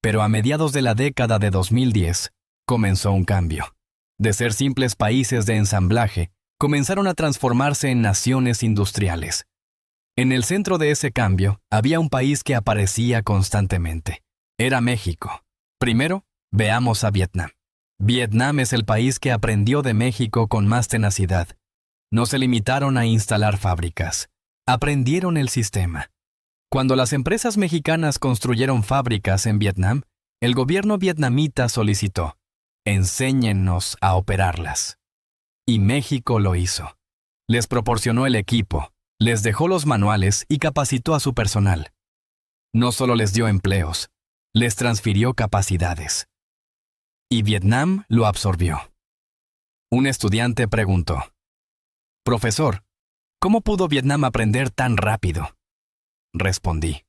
Pero a mediados de la década de 2010, comenzó un cambio. De ser simples países de ensamblaje, comenzaron a transformarse en naciones industriales. En el centro de ese cambio, había un país que aparecía constantemente. Era México. Primero, veamos a Vietnam. Vietnam es el país que aprendió de México con más tenacidad. No se limitaron a instalar fábricas. Aprendieron el sistema. Cuando las empresas mexicanas construyeron fábricas en Vietnam, el gobierno vietnamita solicitó: «Enséñennos a operarlas». Y México lo hizo. Les proporcionó el equipo, les dejó los manuales y capacitó a su personal. No solo les dio empleos, les transfirió capacidades. Y Vietnam lo absorbió. Un estudiante preguntó: «Profesor, ¿cómo pudo Vietnam aprender tan rápido?». Respondí: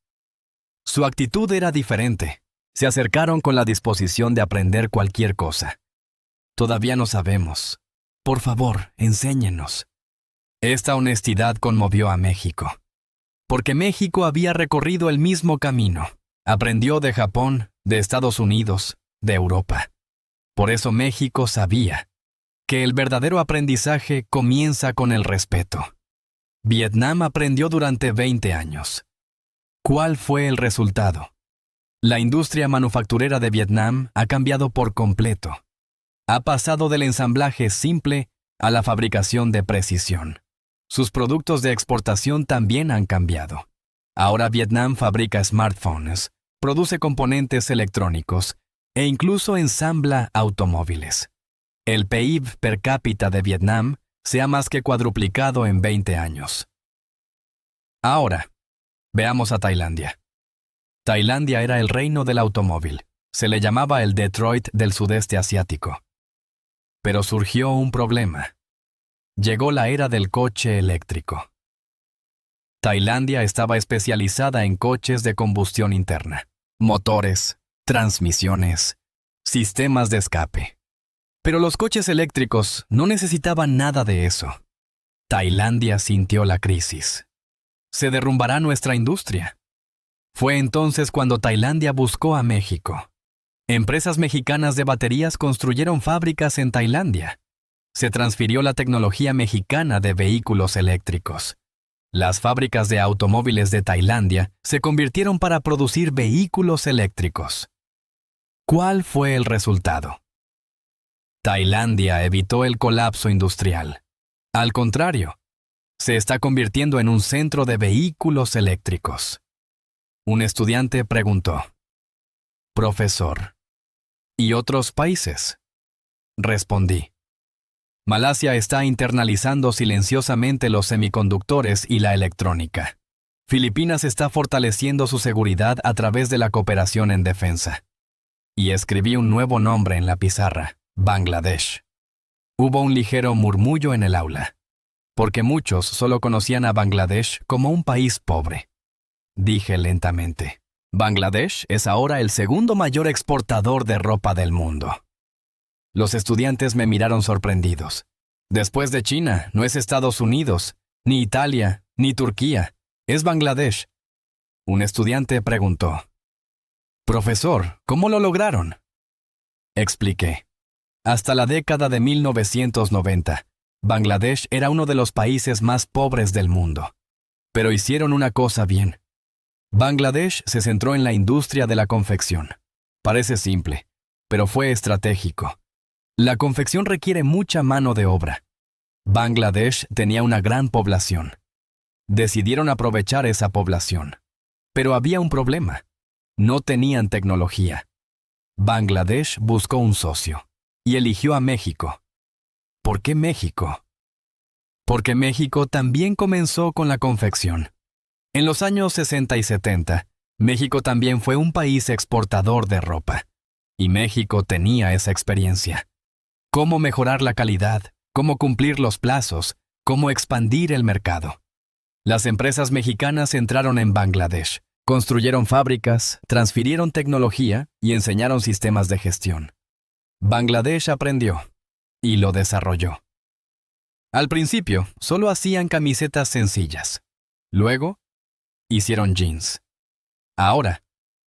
«Su actitud era diferente. Se acercaron con la disposición de aprender cualquier cosa. Todavía no sabemos. Por favor, enséñenos». Esta honestidad conmovió a México. Porque México había recorrido el mismo camino. Aprendió de Japón, de Estados Unidos, de Europa. Por eso México sabía que el verdadero aprendizaje comienza con el respeto. Vietnam aprendió durante 20 años. ¿Cuál fue el resultado? La industria manufacturera de Vietnam ha cambiado por completo. Ha pasado del ensamblaje simple a la fabricación de precisión. Sus productos de exportación también han cambiado. Ahora Vietnam fabrica smartphones, produce componentes electrónicos e incluso ensambla automóviles. El PIB per cápita de Vietnam se ha más que cuadruplicado en 20 años. Ahora, veamos a Tailandia. Tailandia era el reino del automóvil. Se le llamaba el Detroit del sudeste asiático. Pero surgió un problema. Llegó la era del coche eléctrico. Tailandia estaba especializada en coches de combustión interna, motores, transmisiones, sistemas de escape. Pero los coches eléctricos no necesitaban nada de eso. Tailandia sintió la crisis. Se derrumbará nuestra industria. Fue entonces cuando Tailandia buscó a México. Empresas mexicanas de baterías construyeron fábricas en Tailandia. Se transfirió la tecnología mexicana de vehículos eléctricos. Las fábricas de automóviles de Tailandia se convirtieron para producir vehículos eléctricos. ¿Cuál fue el resultado? Tailandia evitó el colapso industrial. Al contrario, se está convirtiendo en un centro de vehículos eléctricos. Un estudiante preguntó: «Profesor, ¿y otros países?». Respondí: «Malasia está internalizando silenciosamente los semiconductores y la electrónica. Filipinas está fortaleciendo su seguridad a través de la cooperación en defensa». Y escribí un nuevo nombre en la pizarra: Bangladesh. Hubo un ligero murmullo en el aula, porque muchos solo conocían a Bangladesh como un país pobre. Dije lentamente: Bangladesh es ahora el segundo mayor exportador de ropa del mundo. Los estudiantes me miraron sorprendidos. Después de China, no es Estados Unidos, ni Italia, ni Turquía, es Bangladesh. Un estudiante preguntó: «Profesor, ¿cómo lo lograron?». Expliqué: hasta la década de 1990, Bangladesh era uno de los países más pobres del mundo. Pero hicieron una cosa bien. Bangladesh se centró en la industria de la confección. Parece simple, pero fue estratégico. La confección requiere mucha mano de obra. Bangladesh tenía una gran población. Decidieron aprovechar esa población. Pero había un problema. No tenían tecnología. Bangladesh buscó un socio y eligió a México. ¿Por qué México? Porque México también comenzó con la confección. En los años 60 y 70, México también fue un país exportador de ropa. Y México tenía esa experiencia. Cómo mejorar la calidad, cómo cumplir los plazos, cómo expandir el mercado. Las empresas mexicanas entraron en Bangladesh, construyeron fábricas, transfirieron tecnología y enseñaron sistemas de gestión. Bangladesh aprendió y lo desarrolló. Al principio, solo hacían camisetas sencillas. Luego, hicieron jeans. Ahora,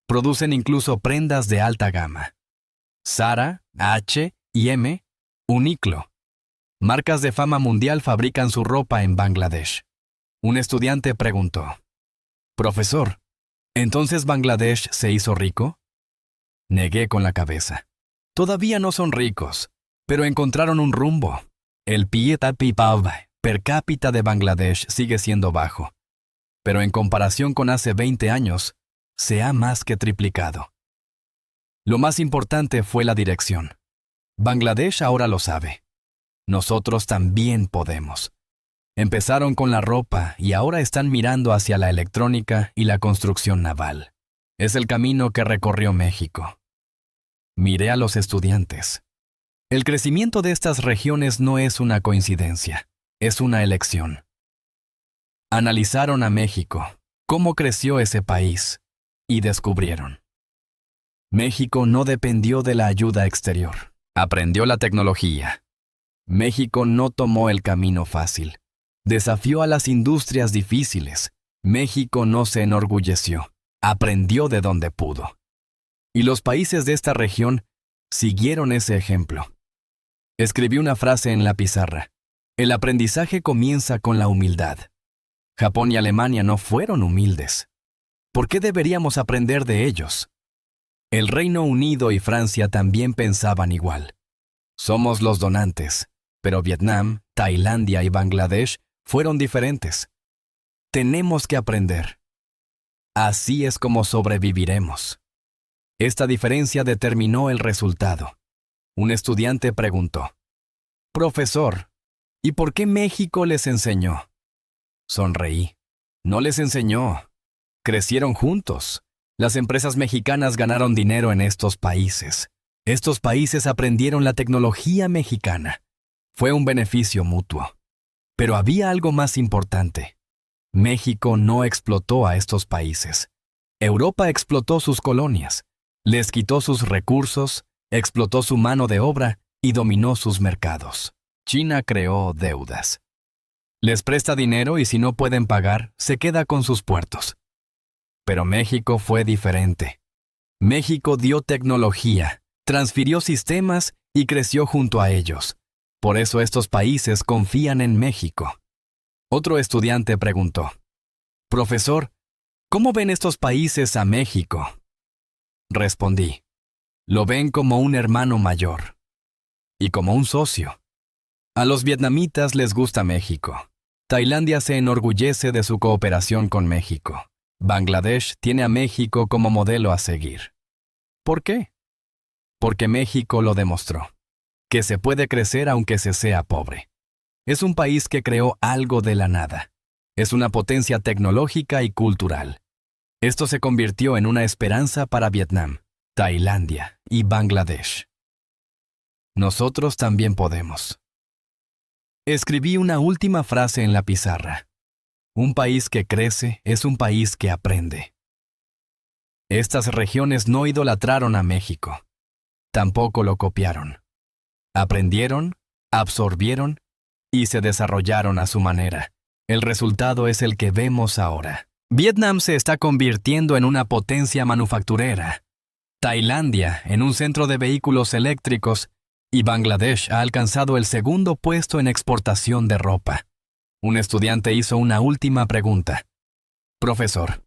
producen incluso prendas de alta gama. Zara, H&M, Uniqlo. Marcas de fama mundial fabrican su ropa en Bangladesh. Un estudiante preguntó: «Profesor, ¿entonces Bangladesh se hizo rico?». Negué con la cabeza. Todavía no son ricos, pero encontraron un rumbo. El PIB per cápita de Bangladesh sigue siendo bajo, pero en comparación con hace 20 años, se ha más que triplicado. Lo más importante fue la dirección. Bangladesh ahora lo sabe. Nosotros también podemos. Empezaron con la ropa y ahora están mirando hacia la electrónica y la construcción naval. Es el camino que recorrió México. Miré a los estudiantes. El crecimiento de estas regiones no es una coincidencia, es una elección. Analizaron a México, cómo creció ese país, y descubrieron: México no dependió de la ayuda exterior, aprendió la tecnología. México no tomó el camino fácil, desafió a las industrias difíciles. México no se enorgulleció, aprendió de donde pudo. Y los países de esta región siguieron ese ejemplo. Escribí una frase en la pizarra: el aprendizaje comienza con la humildad. Japón y Alemania no fueron humildes. ¿Por qué deberíamos aprender de ellos? El Reino Unido y Francia también pensaban igual. Somos los donantes, pero Vietnam, Tailandia y Bangladesh fueron diferentes. Tenemos que aprender. Así es como sobreviviremos. Esta diferencia determinó el resultado. Un estudiante preguntó: «Profesor, ¿y por qué México les enseñó?». Sonreí. No les enseñó. Crecieron juntos. Las empresas mexicanas ganaron dinero en estos países. Estos países aprendieron la tecnología mexicana. Fue un beneficio mutuo. Pero había algo más importante. México no explotó a estos países. Europa explotó sus colonias, les quitó sus recursos, explotó su mano de obra y dominó sus mercados. China creó deudas. Les presta dinero y si no pueden pagar, se queda con sus puertos. Pero México fue diferente. México dio tecnología, transfirió sistemas y creció junto a ellos. Por eso estos países confían en México. Otro estudiante preguntó: «Profesor, ¿cómo ven estos países a México?». Respondí: «Lo ven como un hermano mayor y como un socio. A los vietnamitas les gusta México. Tailandia se enorgullece de su cooperación con México. Bangladesh tiene a México como modelo a seguir. ¿Por qué? Porque México lo demostró, que se puede crecer aunque se sea pobre. Es un país que creó algo de la nada. Es una potencia tecnológica y cultural. Esto se convirtió en una esperanza para Vietnam, Tailandia y Bangladesh. Nosotros también podemos». Escribí una última frase en la pizarra. Un país que crece es un país que aprende. Estas regiones no idolatraron a México. Tampoco lo copiaron. Aprendieron, absorbieron y se desarrollaron a su manera. El resultado es el que vemos ahora. Vietnam se está convirtiendo en una potencia manufacturera. Tailandia en un centro de vehículos eléctricos y Bangladesh ha alcanzado el segundo puesto en exportación de ropa. Un estudiante hizo una última pregunta: «Profesor,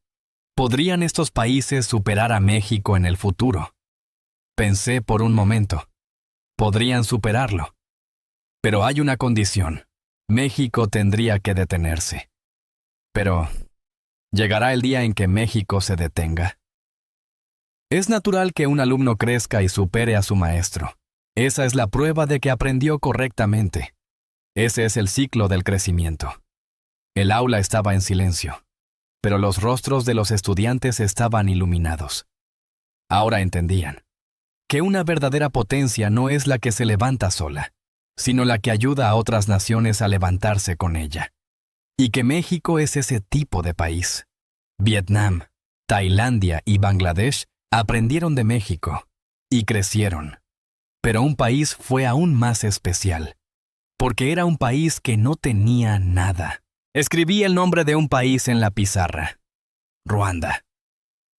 ¿podrían estos países superar a México en el futuro?». Pensé por un momento. Podrían superarlo. Pero hay una condición. México tendría que detenerse. Pero, ¿llegará el día en que México se detenga? Es natural que un alumno crezca y supere a su maestro. Esa es la prueba de que aprendió correctamente. Ese es el ciclo del crecimiento. El aula estaba en silencio, pero los rostros de los estudiantes estaban iluminados. Ahora entendían que una verdadera potencia no es la que se levanta sola, sino la que ayuda a otras naciones a levantarse con ella. Y que México es ese tipo de país. Vietnam, Tailandia y Bangladesh aprendieron de México y crecieron. Pero un país fue aún más especial, porque era un país que no tenía nada. Escribí el nombre de un país en la pizarra: Ruanda.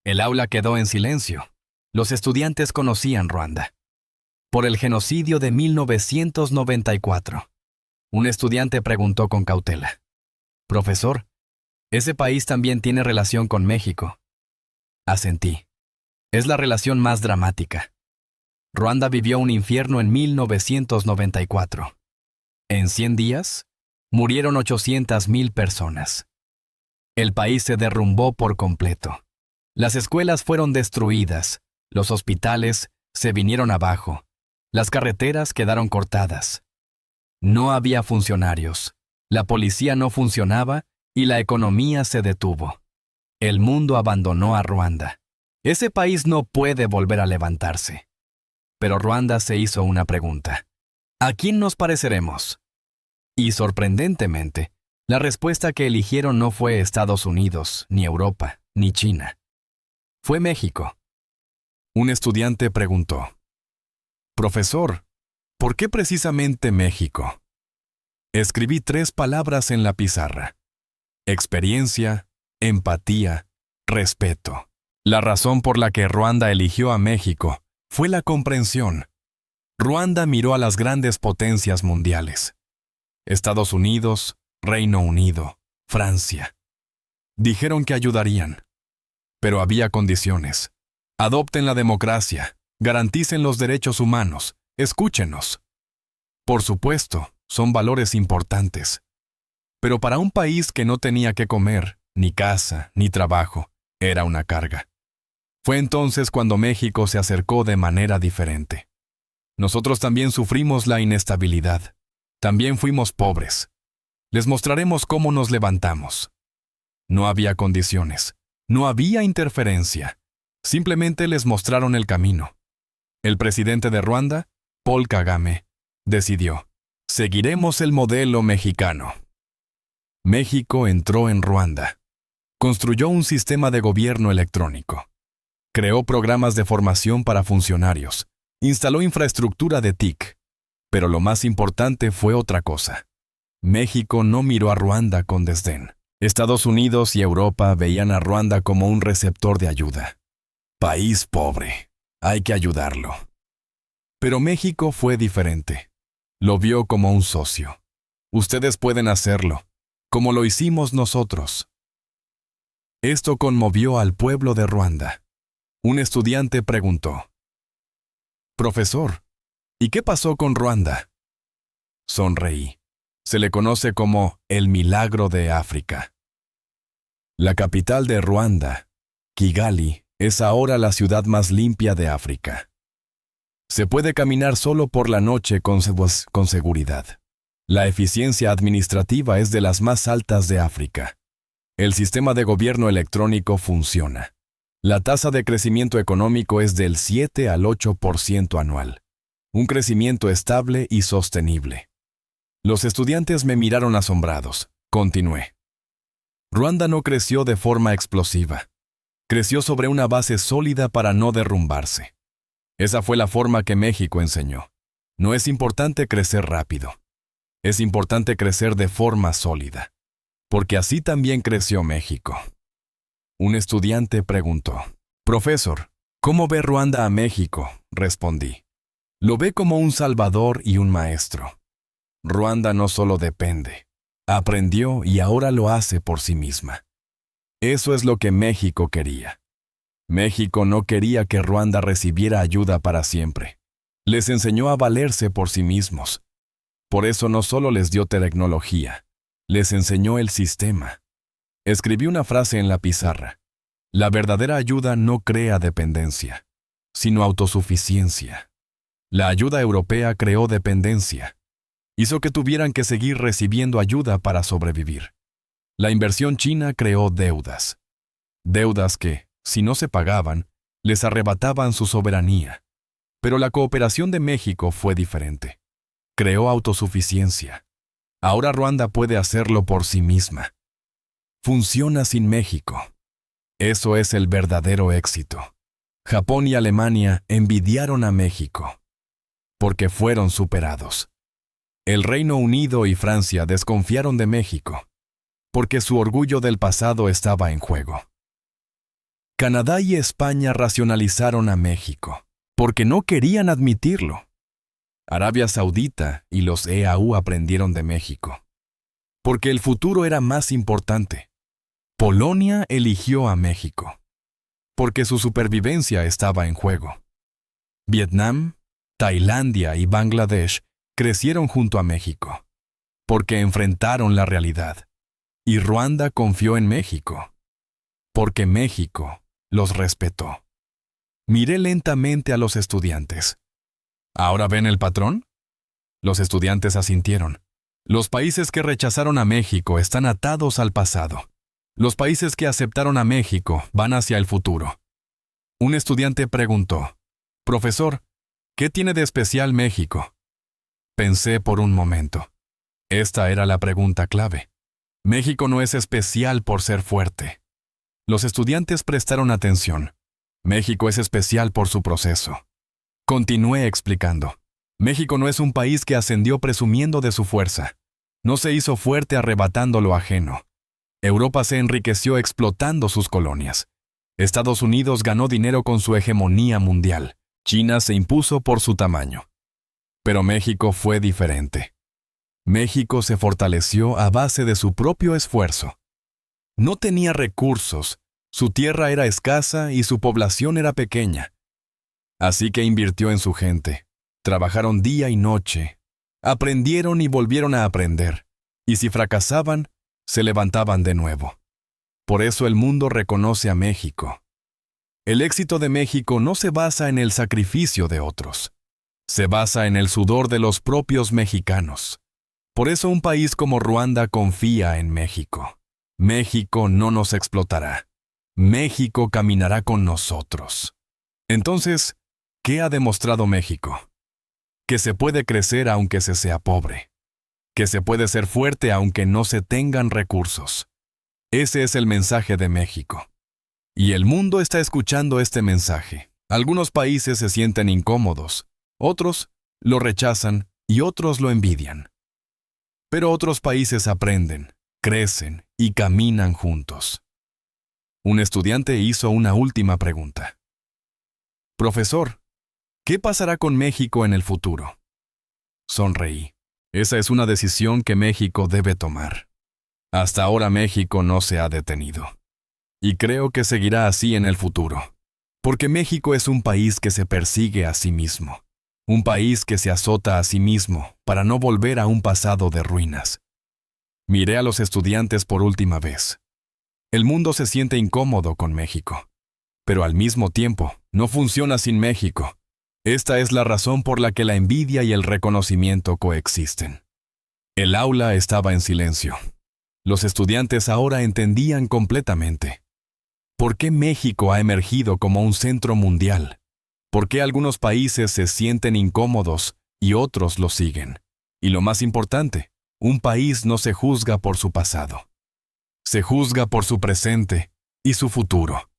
El aula quedó en silencio. Los estudiantes conocían Ruanda por el genocidio de 1994. Un estudiante preguntó con cautela: «Profesor, ¿ese país también tiene relación con México?». Asentí. Es la relación más dramática. Ruanda vivió un infierno en 1994. En 100 días, murieron 800,000 personas. El país se derrumbó por completo. Las escuelas fueron destruidas, los hospitales se vinieron abajo, las carreteras quedaron cortadas. No había funcionarios, la policía no funcionaba y la economía se detuvo. El mundo abandonó a Ruanda. Ese país no puede volver a levantarse. Pero Ruanda se hizo una pregunta: ¿a quién nos pareceremos? Y sorprendentemente, la respuesta que eligieron no fue Estados Unidos, ni Europa, ni China. Fue México. Un estudiante preguntó: «Profesor, ¿por qué precisamente México?». Escribí 3 palabras en la pizarra: experiencia, empatía, respeto. La razón por la que Ruanda eligió a México fue la comprensión. Ruanda miró a las grandes potencias mundiales: Estados Unidos, Reino Unido, Francia. Dijeron que ayudarían. Pero había condiciones. Adopten la democracia, garanticen los derechos humanos, escúchenos. Por supuesto, son valores importantes. Pero para un país que no tenía que comer, ni casa, ni trabajo, Era una carga. Fue entonces cuando México se acercó de manera diferente. Nosotros también sufrimos la inestabilidad. También fuimos pobres. Les mostraremos cómo nos levantamos. No había condiciones. No había interferencia. Simplemente les mostraron el camino. El presidente de Ruanda, Paul Kagame, decidió: seguiremos el modelo mexicano. México entró en Ruanda. Construyó un sistema de gobierno electrónico. Creó programas de formación para funcionarios. Instaló infraestructura de TIC. Pero lo más importante fue otra cosa. México no miró a Ruanda con desdén. Estados Unidos y Europa veían a Ruanda como un receptor de ayuda. País pobre. Hay que ayudarlo. Pero México fue diferente. Lo vio como un socio. Ustedes pueden hacerlo, como lo hicimos nosotros. Esto conmovió al pueblo de Ruanda. Un estudiante preguntó: «Profesor, ¿y qué pasó con Ruanda?» Sonreí. Se le conoce como el milagro de África. La capital de Ruanda, Kigali, es ahora la ciudad más limpia de África. Se puede caminar solo por la noche con seguridad. La eficiencia administrativa es de las más altas de África. El sistema de gobierno electrónico funciona. La tasa de crecimiento económico es del 7 al 8% anual. Un crecimiento estable y sostenible. Los estudiantes me miraron asombrados. Continué. Ruanda no creció de forma explosiva. Creció sobre una base sólida para no derrumbarse. Esa fue la forma que México enseñó. No es importante crecer rápido. Es importante crecer de forma sólida. Porque así también creció México. Un estudiante preguntó: «Profesor, ¿cómo ve Ruanda a México?», respondí. «Lo ve como un salvador y un maestro. Ruanda no solo depende. Aprendió y ahora lo hace por sí misma. Eso es lo que México quería. México no quería que Ruanda recibiera ayuda para siempre. Les enseñó a valerse por sí mismos. Por eso no solo les dio tecnología, les enseñó el sistema». Escribí una frase en la pizarra: «La verdadera ayuda no crea dependencia, sino autosuficiencia». La ayuda europea creó dependencia. Hizo que tuvieran que seguir recibiendo ayuda para sobrevivir. La inversión china creó deudas. Deudas que, si no se pagaban, les arrebataban su soberanía. Pero la cooperación de México fue diferente. Creó autosuficiencia. Ahora Ruanda puede hacerlo por sí misma. Funciona sin México. Eso es el verdadero éxito. Japón y Alemania envidiaron a México, porque fueron superados. El Reino Unido y Francia desconfiaron de México, porque su orgullo del pasado estaba en juego. Canadá y España racionalizaron a México, porque no querían admitirlo. Arabia Saudita y los EAU aprendieron de México, porque el futuro era más importante. Polonia eligió a México, porque su supervivencia estaba en juego. Vietnam, Tailandia y Bangladesh crecieron junto a México, porque enfrentaron la realidad. Y Ruanda confió en México, porque México los respetó. Miré lentamente a los estudiantes. ¿Ahora ven el patrón? Los estudiantes asintieron. Los países que rechazaron a México están atados al pasado. Los países que aceptaron a México van hacia el futuro. Un estudiante preguntó: «Profesor, ¿qué tiene de especial México?». Pensé por un momento. Esta era la pregunta clave. México no es especial por ser fuerte. Los estudiantes prestaron atención. México es especial por su proceso. Continué explicando. México no es un país que ascendió presumiendo de su fuerza. No se hizo fuerte arrebatando lo ajeno. Europa se enriqueció explotando sus colonias. Estados Unidos ganó dinero con su hegemonía mundial. China se impuso por su tamaño. Pero México fue diferente. México se fortaleció a base de su propio esfuerzo. No tenía recursos, su tierra era escasa y su población era pequeña. Así que invirtió en su gente. Trabajaron día y noche. Aprendieron y volvieron a aprender. Y si fracasaban, se levantaban de nuevo. Por eso el mundo reconoce a México. El éxito de México no se basa en el sacrificio de otros. Se basa en el sudor de los propios mexicanos. Por eso un país como Ruanda confía en México. México no nos explotará. México caminará con nosotros. Entonces, ¿qué ha demostrado México? Que se puede crecer aunque se sea pobre. Que se puede ser fuerte aunque no se tengan recursos. Ese es el mensaje de México. Y el mundo está escuchando este mensaje. Algunos países se sienten incómodos, otros lo rechazan y otros lo envidian. Pero otros países aprenden, crecen y caminan juntos. Un estudiante hizo una última pregunta. Profesor, ¿qué pasará con México en el futuro? Sonreí. Esa es una decisión que México debe tomar. Hasta ahora México no se ha detenido. Y creo que seguirá así en el futuro. Porque México es un país que se persigue a sí mismo. Un país que se azota a sí mismo para no volver a un pasado de ruinas. Miré a los estudiantes por última vez. El mundo se siente incómodo con México. Pero al mismo tiempo, no funciona sin México. Esta es la razón por la que la envidia y el reconocimiento coexisten. El aula estaba en silencio. Los estudiantes ahora entendían completamente. ¿Por qué México ha emergido como un centro mundial? ¿Por qué algunos países se sienten incómodos y otros lo siguen? Y lo más importante, un país no se juzga por su pasado. Se juzga por su presente y su futuro.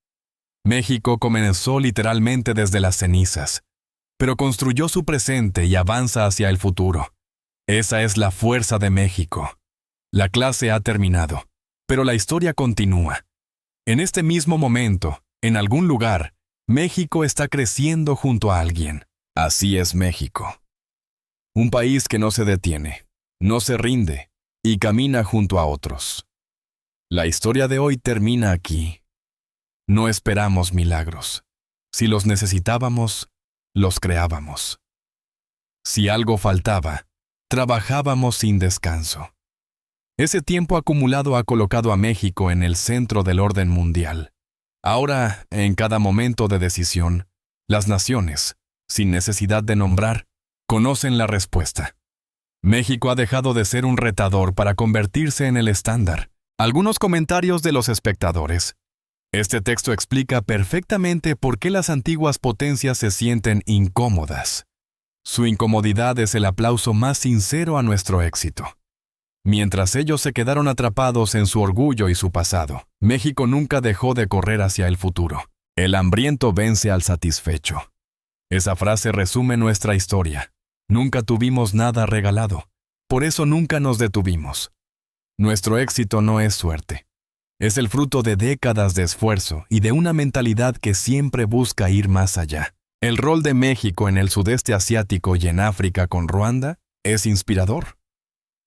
México comenzó literalmente desde las cenizas, pero construyó su presente y avanza hacia el futuro. Esa es la fuerza de México. La clase ha terminado, pero la historia continúa. En este mismo momento, en algún lugar, México está creciendo junto a alguien. Así es México. Un país que no se detiene, no se rinde y camina junto a otros. La historia de hoy termina aquí. No esperamos milagros. Si los necesitábamos, los creábamos. Si algo faltaba, trabajábamos sin descanso. Ese tiempo acumulado ha colocado a México en el centro del orden mundial. Ahora, en cada momento de decisión, las naciones, sin necesidad de nombrar, conocen la respuesta. México ha dejado de ser un retador para convertirse en el estándar. Algunos comentarios de los espectadores. Este texto explica perfectamente por qué las antiguas potencias se sienten incómodas. Su incomodidad es el aplauso más sincero a nuestro éxito. Mientras ellos se quedaron atrapados en su orgullo y su pasado, México nunca dejó de correr hacia el futuro. El hambriento vence al satisfecho. Esa frase resume nuestra historia. Nunca tuvimos nada regalado. Por eso nunca nos detuvimos. Nuestro éxito no es suerte. Es el fruto de décadas de esfuerzo y de una mentalidad que siempre busca ir más allá. El rol de México en el sudeste asiático y en África con Ruanda es inspirador.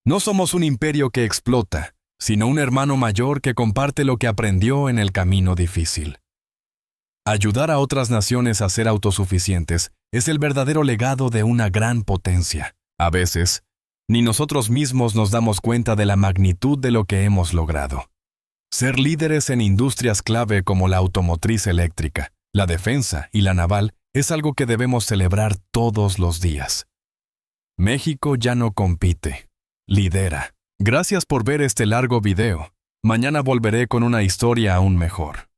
No somos un imperio que explota, sino un hermano mayor que comparte lo que aprendió en el camino difícil. Ayudar a otras naciones a ser autosuficientes es el verdadero legado de una gran potencia. A veces, ni nosotros mismos nos damos cuenta de la magnitud de lo que hemos logrado. Ser líderes en industrias clave como la automotriz eléctrica, la defensa y la naval es algo que debemos celebrar todos los días. México ya no compite, lidera. Gracias por ver este largo video. Mañana volveré con una historia aún mejor.